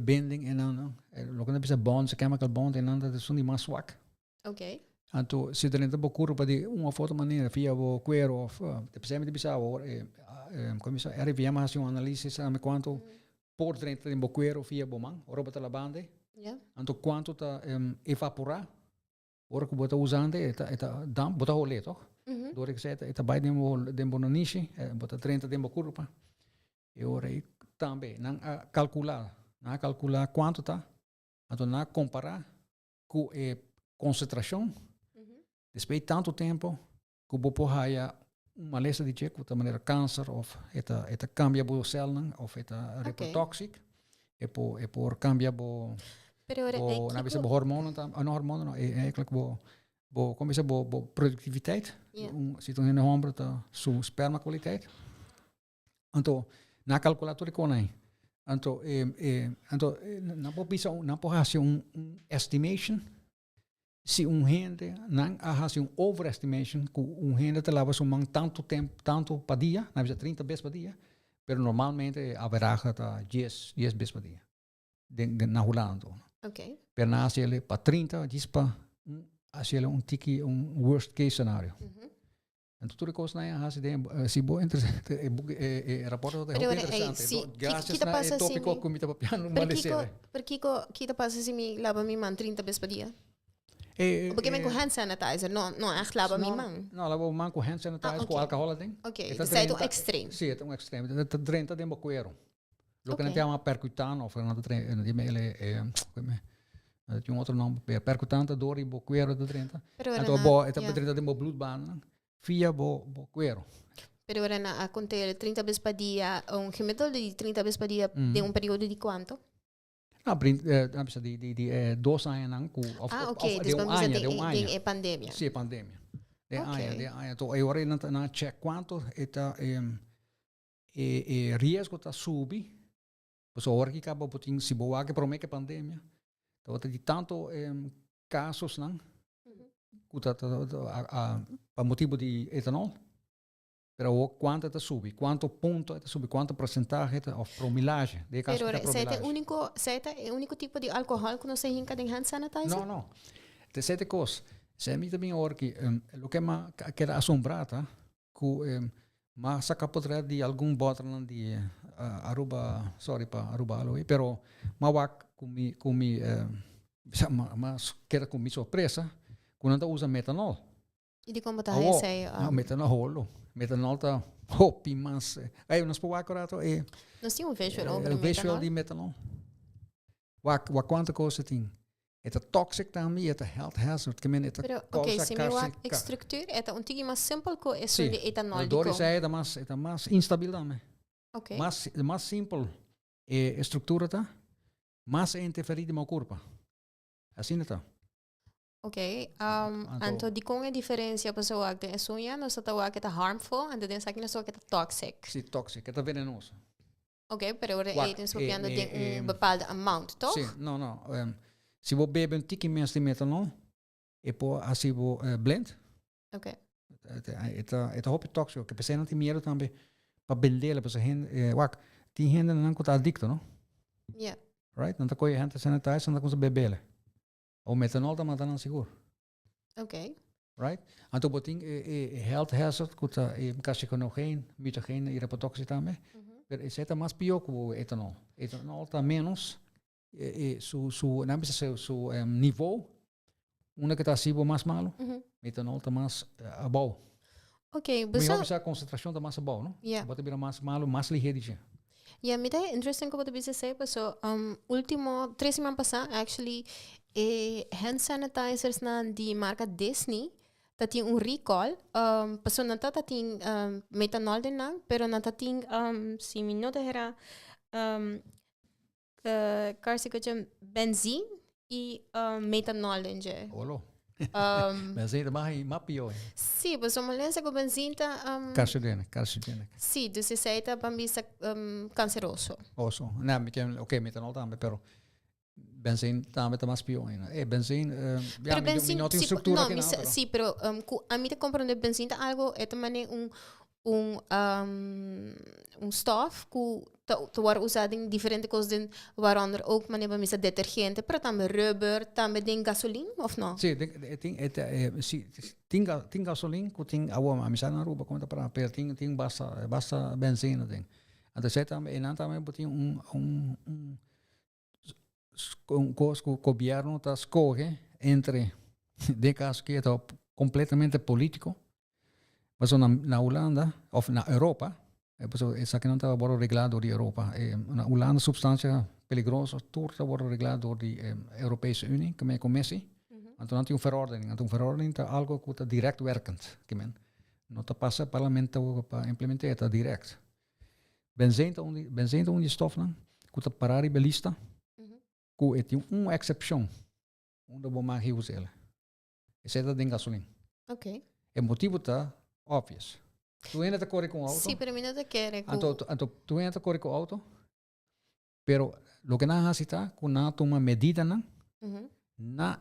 binding en dan lo que bisa bonds chemical bond en dan dat is die mais swak. Ok. Anto se dentro do corpo de uma foto maneira via o cuero of de pessoa bisa como isso era via mais análise sabe quanto por dentro do cuero via bomang ora bota la bande. Ja. Anto quanto tá evaporar ora que bota usando eta dam bota olé toch? Door ik zei eta bij dembo nanishi bota 30 dembo corpo. E ora também não calcular quanto tá então não comparar com concentração depois de tanto tempo que o povo haya uma lesa de checo de maneira câncer ou eta cambia bo célula ou eta reprotóxico por cambia bo na vez bo hormonen não hormonen não eigenlijk bo como isso bo produtividade se tu na ombro tá su sperma qualiteit então na calculatória com aí então não pode bisa não pode fazer estimation se gente não hace overestimation que gente te lava sumang tanto tempo tanto per dia na vez 30 vezes per dia pero normalmente average tá 10 vezes per dia na Holanda Ok. per na ele para 30 diz para ele tiki worst case scenario. En tutte cose na ha si bo interessante rapporto da heel interessante. Gracias na e topico come ta piano malesere. Perché kita passa se mi lava mi man 30 vezes per dia? Porque me com hand sanitizer, não echt lava mi man. No, lava man com hand sanitizer com alcohol ding. Ok, dus é tão extremo. Sì, è un extremo. Da 30 tempo cuero. Lo che ne chiama percutano o Fernando di mele come tinha um outro nome, percutante dor e bo cuero da 30. Então bo eta 30 tempo bloedbaan. Via bo cuero. Pero era a contar 30 vezes per dia, un gemetto di 30 vezes per dia de un periodo di quanto? No, di 2 anni lang ok, dus de é pandemia. Sì, pandemia. De anni, to e ora na check quanto eta riesgo ta subi. So ora che cabo putin si boa che promette pandemia. To di tanto casos lang. Per motivo di etanol, però quanto è subi, quanto punto è subi, quanto percentage of promillage. Però è unico tipo di alcohol che non si hinca in hand sanitizer? No. Te sete cose. Se mi também orki, lo che ma che era assombrata, ma sa capotre di algun bottle di Aruba, sorry pa Aruba aloi, però ma wak come ma che era come sorpresa. Quando usa metanol. E di come tá sei? Metanol tá hopi mas. Aí nós po acurato e nós tinha visual over visual di metanol. Wa quanto coisa tem? É toxic também, é health hazard, que men é ok, se me wa estructuur, é um tigre mais simples que é só de etanol. Doris é mais instável também. Ok. Mais simples é estrutura tá, mais é interferir de meu corpo. Assim tá. Ok, então de qual é a diferença para o que é sonha, nós estamos que é harmful, e depois aqui nós estamos que é toxic. Sim, toxic, é venenoso. Ok, pero é propiando de bepaalde amount, toch? Sim, não. Se você bebe tiki menos de metanol, e pô assim você blend. Ok. É hopi tóxico, que precisa não ter medo também para vender, para gente, tem gente não está adicto, não? Yeah. Right? Não tá com a gente sanitizer, não tá com beber. O metanol tá matando seguro. Ok. Right? Então botin health hazard kuta carcinogeen, mutageen e reprotoxi também. Pero esse tá mais pior que o etanol. Etanol tá menos não precisa su nível, uma que tá acima mais malo. Etanol tá mais above. Ok, mas a concentração tá mais above, não? Yeah. Bota bira mais malo, mais ligeiro. Ja, me é interesting como você sei, so último 3 semanas passada, actually, hand sanitizers na di marca Disney, tem recall, passou não tá tem metanol de não, pero não tá tem se me não era benzine e metanol de. Olo. Benzine mais pior. Sim, mas uma lença com benzina Carcinogênica. Sim, dus is het bambisa canceroso. Oso. Não, metanol também, pero benzine também tá mais pior ainda. Benzine, pero benzina, não tem estrutura aqui não. Sim, pero a mim te compro de benzina algo é também stof que te wordt usado em diferentes coisas, waaronder ook manier bij mensen detergenten, pero também rubber, também tem gasolina, of não? Sim, tem gasolina, que tem água, a missa na rua, como tá para, pero tem basta benzina, tem. Então você também, tem coisa que o governo tá escolhe entre, de caso que é completamente político, mas na Holanda, ou na Europa, isso aqui não está regulado por Europa. Na Holanda, substância peligrosa, tudo está regulado por a Europese Unie, que é a Commissie. Então não tem uma verordening. Então, verordening é algo que está direct werkend. Não está passa para o parlamento para implementar, está direct. Benzine é um stof, que está parar a lista, que tem uma exceção, onde vou mais usar. Esse é de gasolina. Ok. O motivo está obvious. Tu ainda corre com o auto? Sim, pero mim não te quer. Então, tu ainda corre com o auto, pero lo que nós necessitamos, que nós toma medida, na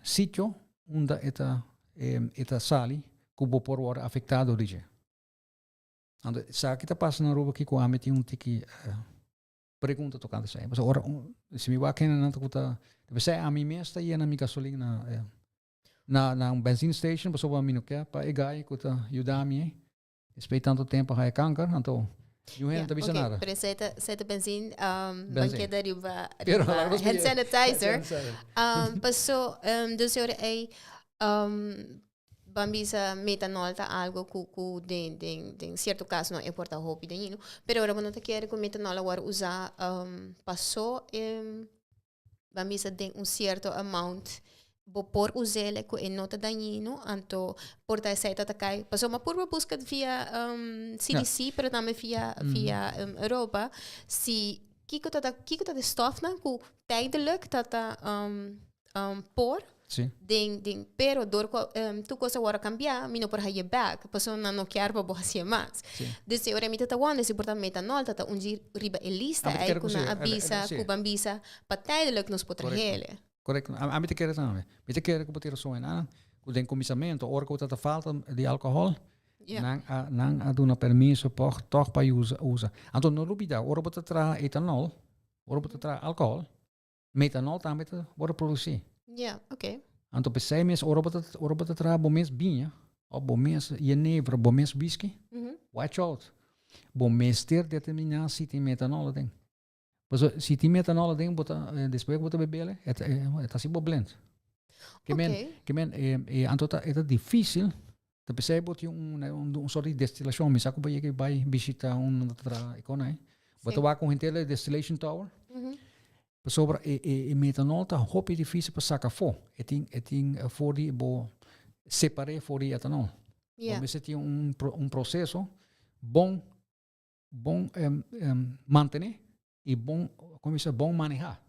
sítio onde esta sali, que o por ser afetado hoje. Então, se aqui está passando na rua aqui com a meti tiki pergunta tocando isso aí. Mas ora, se me vai querer não tá, deve ser a mim mesmo e na minha gasolina na benzine station, pessoa vai me no quer para egai que tá ajudar a mim. Esperei tanto tempo a câncer, então eu não sabia nada. Pero se benzine, banqueta riba hand sanitizer. Passou, dus eu bambisa metanol tá algo que de certo caso não importa roupa daí, pero agora não te quer que metanol agora usar passou bambisa tem certo amount por usar que é nota dañino, então por ter essa cai passou uma pura busca via CDC, pero também via Europa, se kiko tá de stof na que tijdelijk tá por Sim. Pero tu coisa agora cambiar, mino por aí back, passou não quer para você mais. Desse hora me tá wanda se porta metanol tá riba lista aí com a avisa, com bambisa, para tijdelijk nos proteger. Correto. A mim te quer também. Me te quer que botar só em o den comissamento, ora que tá falta de álcool, não a dona permisso por toch para usa. Então não duvida, ora botar tra etanol, ora botar tra álcool, metanol também tá bora produzir. Ja, ok. Então pensei mesmo, ora botar tra bom mês vinho, ou bom mês genevra, bom mês whisky. Watch out. Bom mês ter determinar se tem metanol tem. Mas se tem metanol tem, depois bota beber, é assim bom blend. Que então é difícil. Te pensei botar sorte de destilação, mas sabe que vai visitar outra economia. Bota lá com gente distillation tower. Sobre metanol tá hopi difícil para sacar fora. Tem for de bo separar for de etanol. Mas você tem processo bom manter e bom manejar.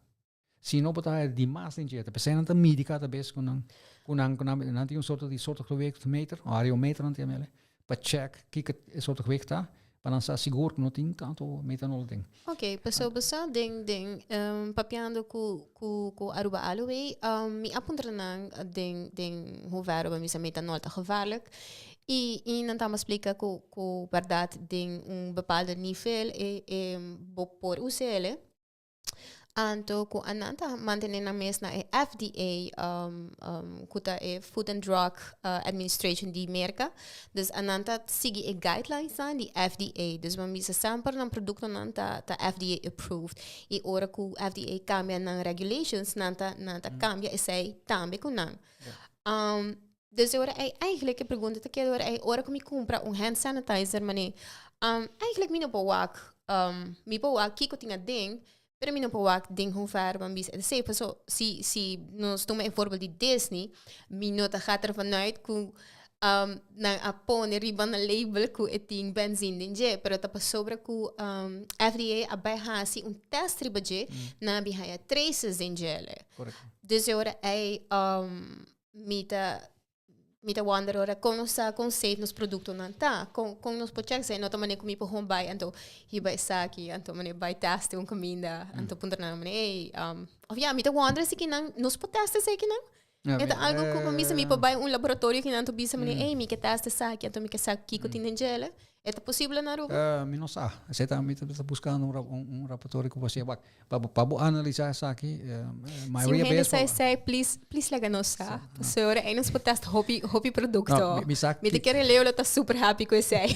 Se não botar demais em dieta, pensei não tá medir cada vez com não tem sorte de gewichtmeter, areometer não tem mais, para check que sorte gewicht tá. Para não estar seguro que não tem tanto metanol tem. Ok, pessoal, den papiando com Aruba Aloe, me aponta na den hoeveel we met metanol te gevaarlijk. E não estamos explica que verdade tem bepaalde nível por usar. Anto ko ananta mantenen na mes na FDA kuta Food and Drug Administration di Amerika. Dus ananta sigi guidelines aan di FDA. Dus wanneer se samper ng produkto nanta ta FDA approved. E ora ku FDA cambia ng regulations nanta cambia isay tambe kunan. Dus ora eigenlijk pergunta te ora ku mi compra hand sanitizer mane eigenlijk mi no powak mi po wak kiko tinga ding, pero mi no po wak ding hong ver bambis. En zei, so, si nos toma een voorbeeld die Disney, mi nota gaat er vanuit ku na apone riban na label ku eting benzin din je, pero tapos sobra ku FDA abay hasi test riba je na bihaya traces din jele. Correct. Dus ora ai mita wonder ora como sa conceito nos produtos não tá com nos pode ser não também comi por home buy então hiba saki então mane buy teste comida então punta na mane of ja mita wonder se que não nos pode teste se que não é algo como mi pa buy laboratório que não tu bisa mane mi que teste saki então mi que saki que tem gela é possível na Aruba? Mi não sabe. Você está buscando relatório que você vai para analisar isso aqui. Se você sai, please lega nos sa. Senhora, aí nos podcast hobby produto. Me te quero ler, eu tô super happy com isso aí.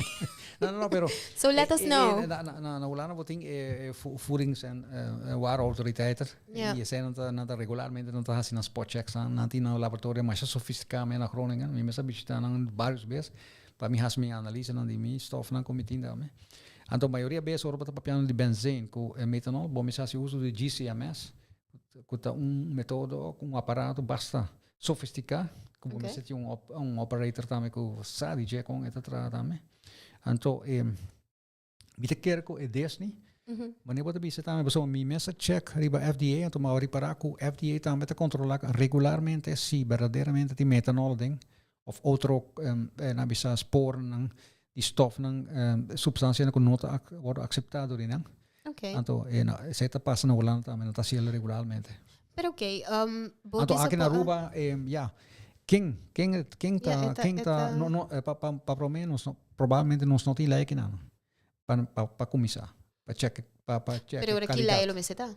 Não, pero. So let us know. Na Holanda wordt voedings- en warenautoriteiten. Je zijn dat regularmente não está assim nas spotchecks aan die na laboratório mais sofisticado na Groningen. Mi mesa bichita na vários vezes. Para mim, has minha análise não de mim, stof não comitim dame. Então, a maioria vezes Europa está papiando de benzene com metanol, bom, mas se uso de GCMS, que tá método, aparato basta sofisticado, como okay. Se tinha operator também que sabe já com essa também. Então, bita quer que é Disney, mas nem pode bisa também, pessoal, mi mesa check riba FDA, então mas reparar que o FDA também está controlar regularmente se verdadeiramente de metanol ding. Of outro na bisa sporen ng die stof ng substansie na kunota worden acceptado rin ang. Okay. Anto se ta pasa na Holanda também não tá cielo regularmente. Pero okay, anto aqui na Aruba quem tá no para pro menos provavelmente nos não tem like não. Para começar. Para check Pero aqui lá ele me seta.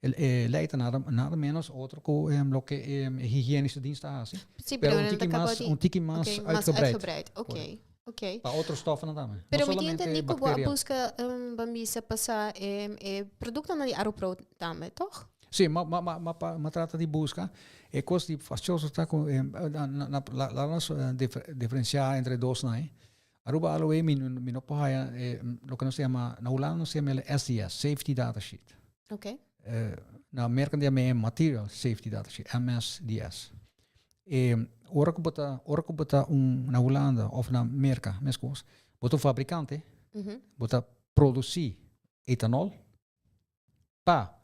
Leidt nada menos outro com lo que higiënische diensten haast. Sí, pero un tiki más uitgebreid. Okay. Para outros stoffen também. Pero me entende que boa busca bambisa passar produto na Aropro também, toch? Sim, mas trata de busca. É coisa de fastioso está com lá nós diferenciar entre dois, né? Aruba aloe mi no pohaya lo que nós chama na Holanda nós chama SDS, Safety Data Sheet. Okay. Na merken die mee material safety data sheet MSDS. Ora que bota na Holanda of na merka, mescos, bota fabricante, bota produzir etanol, pa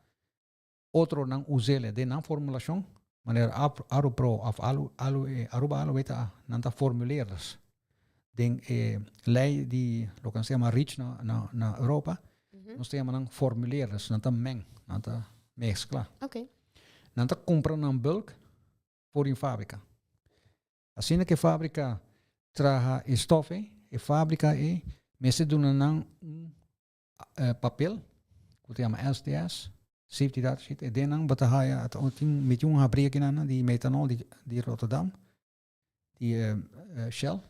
outro não usele de na formulação, maneira Aropro of Aruba aloe nanta formuleerders. Den lei di lo que se chama REACH na Europa, nós temos formuleerders, nanta meng. Nanta mescla. Okay. Nanta compra na bulk por em fábrica. Assim que fábrica traga estofe, e fábrica mese duna nang papel, que chama SDS, safety data sheet, e denang batahaya at met yung fabriek na di metanol di Rotterdam, di Shell.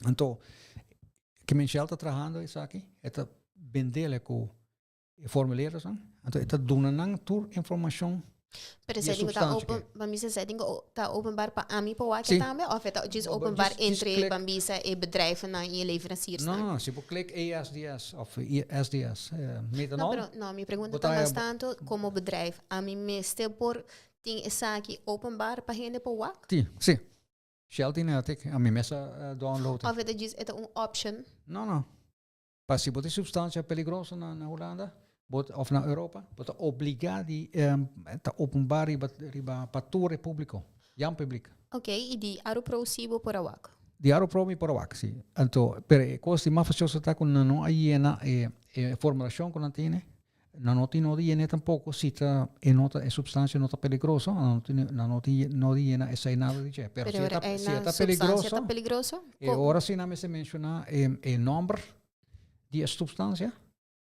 Então, que men Shell tá trabajando isso aqui, eta bendele com formuleiros, então está dando toda informação. Pero se digo tá open, bambisa se digo tá openbaar para a mim para o aqui também, ou é tá just openbaar entre bambisa e bedrijven na je leveranciers? Não, se você clica ESDS of SDS, metanol. Não, me pergunta também tanto como bedrijf, a mim mesmo por tem essa aqui openbaar para gente para o aqui? Sim. Shell tem até a mim mesmo download. Ou é just é option? Não. Para se botar substância perigosa na Holanda, of na Europa, bota obrigado a openbaar para todo o público, jam público. Okay, e di Aropro sibo por awak. Di Aropro mi por awak, sim. Então, pero coisa mais fácil está com não aí na formulação que não tem, não tem tampouco se tá nota é substância nota perigosa, não tem essa nada de je. Pero se está peligroso, e ora se não me se menciona nome de substância.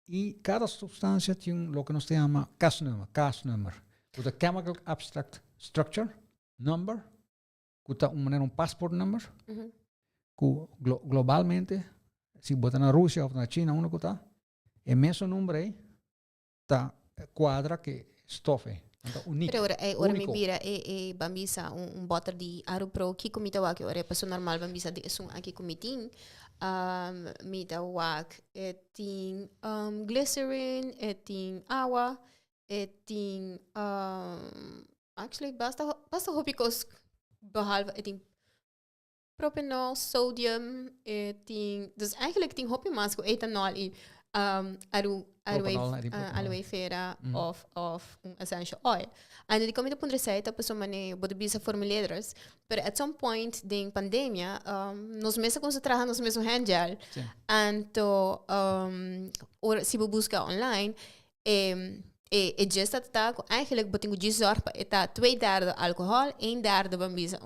E cada substância tem o que nós chamamos CAS-number. O Chemical Abstract Structure Number, que está um passport number, que globalmente, se botar na Rússia ou na China, é o mesmo número aí, está quadra que estofe. Então, único. Pero ora mi bira bambisa butter di aru pro ki komita wak ora paso normal bambisa di sung aki komiting mita wak ting glycerin ting awa ting actually basta hopikos behalve ting propanol sodium ting dus eigenlijk ting hopi mas ko ethanol in aloe vera of essential oil. En die komt op een receita, pues mane bodebisa formuleiras, pero at some point ding pandemia, nos mesa concentrahan nos meso handgel. Anto si we busca online, just dat taak eigenlijk betingo de zorg eta 2/3 alcohol, 1/3 bambisa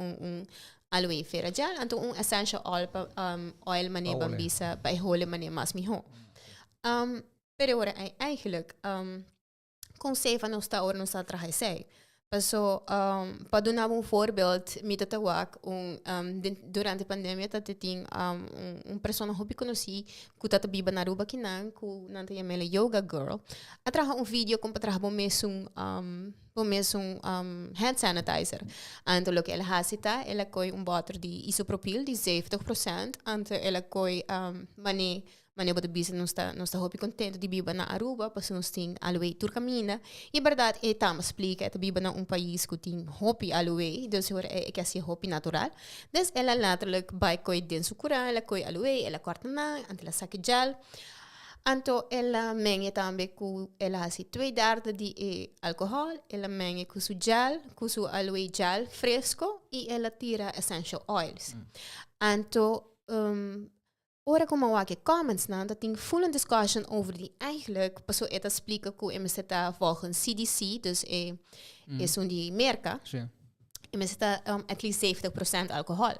aloe vera gel, anto essential oil mane bambisa bij hole mane mas miho. Pero ora eigenlijk conceito van ons ora nos traje sei. Paso para dar voorbeeld met het wak durante a pandemia dat ting persona hobby conheci que tata biba na Aruba kinan ku nanta yamela yoga girl. Atraha vídeo com para bom mesum hand sanitizer. Anto lo que ela hasita, ela coi butter de isopropyl de 70%, anto ela coi mane bota bisa não está hopi contente de biba na Aruba, passo nos tem aloe turcamina. E verdade é tam explica que biba na país que tem hopi aloe, dus ora que assim hopi natural. Dus ela natuurlijk bij coi den sucura, ela coi aloe, ela corta na, ante ela saque gel. Anto ela menge também com ela assim 2/3 de alcohol, ela menge com su gel, com su aloe gel fresco e ela tira essential oils. Anto ora como wake comments na dat ding full discussion over die eigenlijk pas zo eta explica ku emseta volgens CDC dus is die merka. Emseta at least 70% alcohol.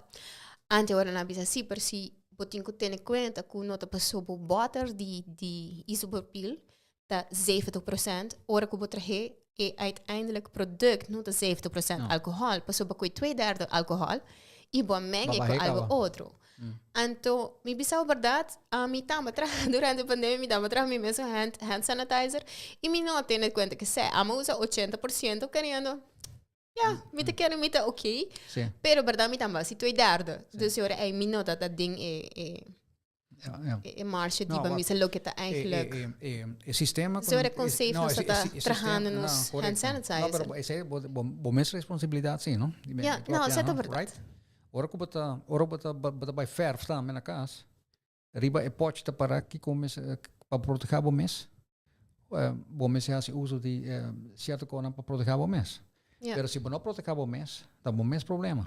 Ante ora na bisa si per si botin ku tene conta ku nota paso bo butter die isopropyl dat 70% ora ku botrahe uiteindelijk product nota 70% alcohol paso ba ku 2/3 alcohol e bo menge ku algo outro. Anto, mi bisau verdade, mi tama durante a pandemia, mi tama mi mesmo hand sanitizer e mi não tem conta que se ama usa 80% querendo. Mi te quero mi te ok. Pero verdade mi tama si 2/3. Dus ora mi nota dat ding marcha di ba mi se lo que ta eigenlijk. E sistema so ora conceito nos está trabajando nos hand sanitizer. No, pero esse bo mes responsabilidade sim, não? Não, certo verdade. Ora bota by verf staan met casa. Riba e pochita para que comes para proteger o mes. Bom mes é uso de certo coisa para proteger o mes. Pero se não proteger o mes, dá bom mes problema.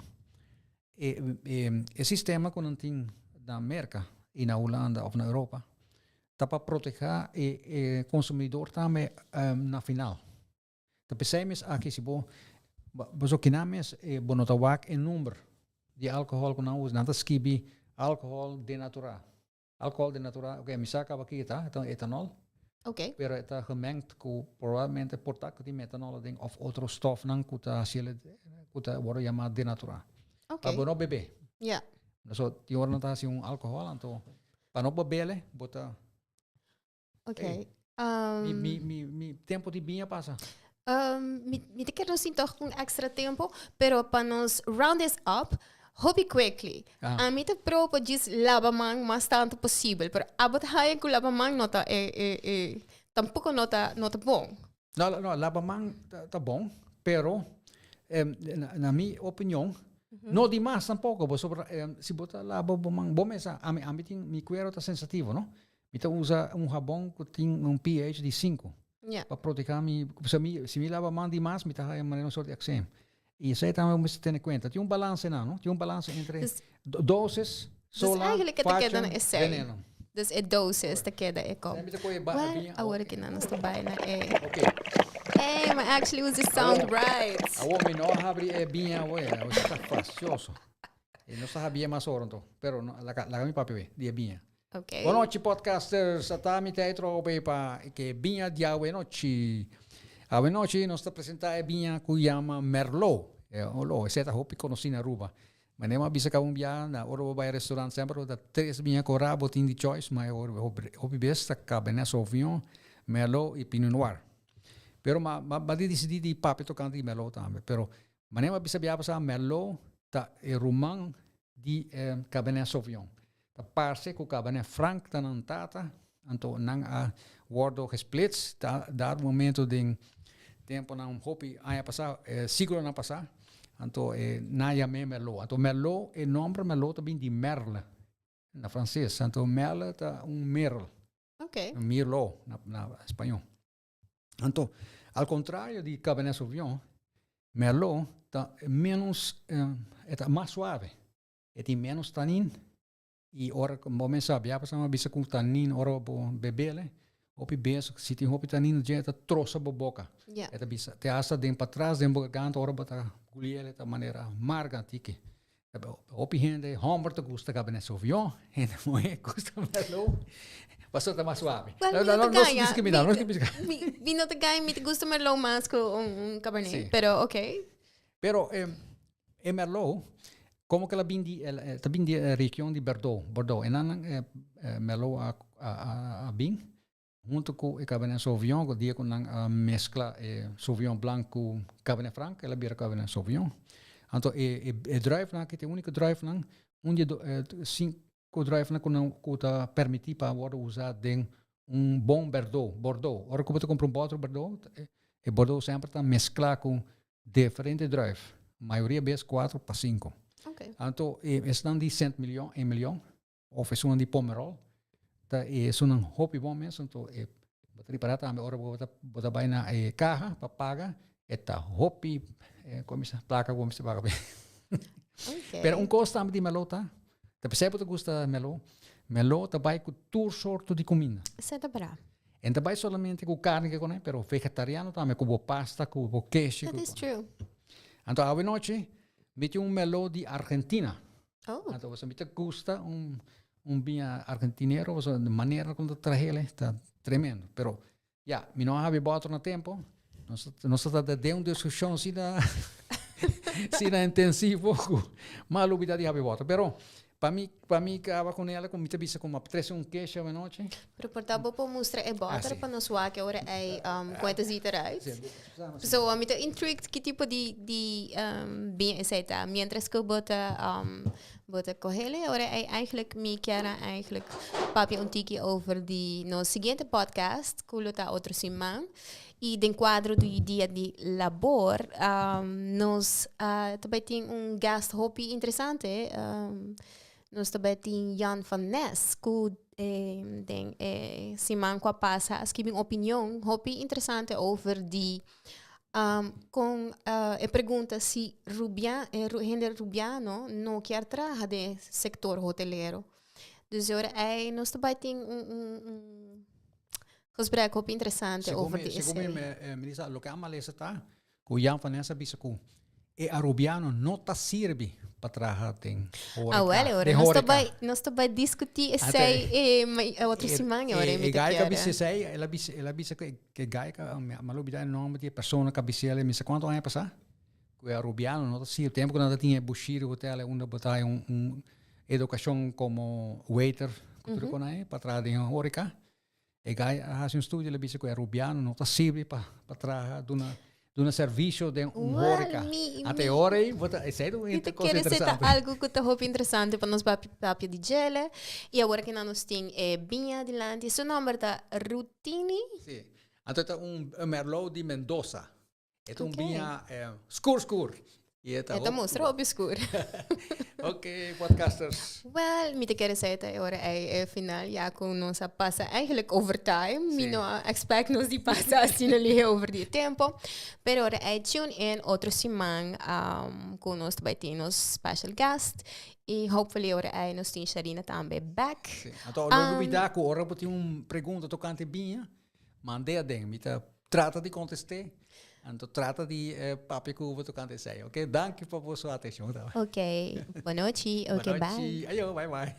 E sistema que não tem na América e na Holanda ou na Europa, tá para proteger o consumidor também na final. Tá pensamos aqui se bom, mas o que não é bom notar o número de álcool que não usa, não skibi álcool denatural. Álcool denatural, ok, me saca aqui tá, então etanol. Ok. Pero está gemengd com provavelmente portaco de metanol ding of outro stof não que tá sele que tá agora chamado denatural. Ok. Para não beber. Yeah. So ti ora não tá assim álcool, então para não beber, bota. Ok. Mi tempo de binha passa. Me te quero assim toch extra tempo, pero para nos round this up, hobby quickly. A mim te propo diz lavamang mas tanto possível, pero abot haya que lavamang nota tampouco nota bom. No, lavamang tá bom, pero na minha opinião, não demais tampouco, se botar lavamang bom essa, a mim tem mi cuero tá sensativo, não? Então usa jabón que tem pH de 5. Para proteger se me lava mão demais, me está uma sorte de eczema. E isso aí também vamos ter em conta. Tem balanço não? Tem balanço entre doses, solar, veneno. Dus é doses te queda é como. Agora que não estou bem na Ok. Hey, mas actually was the sound right. A homem não abre bem a olha, está facioso. E não sabia mais hora então, pero la mi papi dia bem. Okay. Boa noite, podcasters. Atami teatro para que binha de awe noite. Awe noite nós está apresentar binha que chama Merlot. Essa é a roupa que conheci na Aruba. Mas nem uma bisa que bia na hora vai restaurante sempre da três binha com rabo tem de choice, mas hobby besta Cabernet Sauvignon, Merlot e Pinot Noir. Pero ma di decidi di papi tocante di Merlot também. Pero manema bisa biapa sa Merlot ta e rumang di Cabernet Sauvignon. Ta parse ku Cabernet Franc ta nan tata anto nang a wordo gesplits dar momento ding tempo na hopi aya pasa siguro na pasa anto na ya me Merlot. Anto Merlot e nombre Merlot ta bin di Merle na francês. Anto Merle ta Merle. Ok. Merlot na espanhol. Então, ao contrário de Cabernet Sauvignon, Merlot está menos, é mais suave, tem menos tanin e ora como você sabe, a pessoa bisa com tanin ora bo bebele, opi beso se tem opi tanin já está troça bo boca, é bisa te asa dem para trás dem garganta ora bota guliele da maneira amarga tique. Opi gente, Humber te gusta Cabernet Sauvignon, gente moe gusta Merlot. Bastante mais suave. Well, não se discrimina, não se discrimina. Vino te ganha, me gusta Merlot mais que Cabernet, sí. Pero ok. Pero Merlot, como que ela bindi região de Bordeaux, e nan Merlot a bin, junto com o Cabernet Sauvignon, que dia com a mescla Sauvignon Blanc com Cabernet Franc, ela vira Cabernet Sauvignon. Então, drive na que tem único drive na onde cinco drive na que tá permitir para usar de bom Bordeaux. Ora que você compra bottle Bordeaux, e Bordeaux sempre está mesclar com diferente drive. Maioria vezes 4 para 5. Okay. Então, estão de 100 milhões, 1 milhão, ou fez de Pomerol. É um hobby bom mesmo. Então, você preparar também, ora você vai na carro para pagar, está hobby, como se placa, como se paga bem. Pero coisa também de Merlot, tá? Te percebe que gosta Merlot? Merlot vai com tour sorto de comida. Certo para. E não vai somente com carne que com pero vegetariano também, com pasta, com queijo. That is true. Então, a noite, mete Merlot de Argentina. Oh. Então, você mete gosta vinho argentineiro, você de maneira como trazer ele, está tremendo. Pero, me não há botado no tempo. Nós está dando discussão assim da intensivo, mas a de haver botado. Pero, para mim, acaba com ela, como me bisa como apetece queijo à noite. Pero portava para mostrar butter para nós lá que agora é quantas literais. So, I'm intrigued que tipo de bem essa mientras que bota correle, agora é eigenlijk me quero eigenlijk papi tiki over die no seguinte podcast, que luta outro semana. E dentro do quadro do dia de labor, nós também temos gast hobby interessante. Nós também temos Jan van Ness, que semana que passa, escreve uma opinião hobby interessante over die com a pergunta se Render Rubiano não quer trabalhar no setor hoteleiro. Dus agora nós também temos gesprek op interessante over de essay. Melissa, lo que ama lezen está, que Jan van Nessa bisa ku Arubiano não tá sirve para trabalhar tem. Nós também discutir essay outra semana agora me Gaica bisa essay, ela bisa que Gaica, malu bida nome de pessoa que bisa ela, misa quanto ano passar? Que Arubiano não tá sirve, tempo que nós tinha Bushiri hotel, onde botar educação como waiter, que tu conhece, para trabalhar em Horeca. E gai faz studio, ele disse que é Rubiano, não está sirve para trabalhar de serviço de Horeca. Até hora aí, é sério, é coisa interessante. Algo que está muito interessante para nós papel de gele. E agora que nós temos bem adiante, seu nome é Rutini? Sim. Então, Merlot de Mendoza. É vinho escuro. Então mostra obscuro. Ok, podcasters. Well, me te quero dizer agora é final, já com nós passa eigenlijk overtime. Me não expect nós de passar assim ali over de tempo. Pero agora tune in outro semana com nós também temos special guest e hopefully agora nós temos Sharina também back. Então, não duvida que agora eu tenho pergunta tocante bem, mandei a den, me trata de contestar. Então, trata de papi que eu tocante sei, ok? Danke por sua atenção. Ok, boa noite, ok, bye. Ayo, bye bye.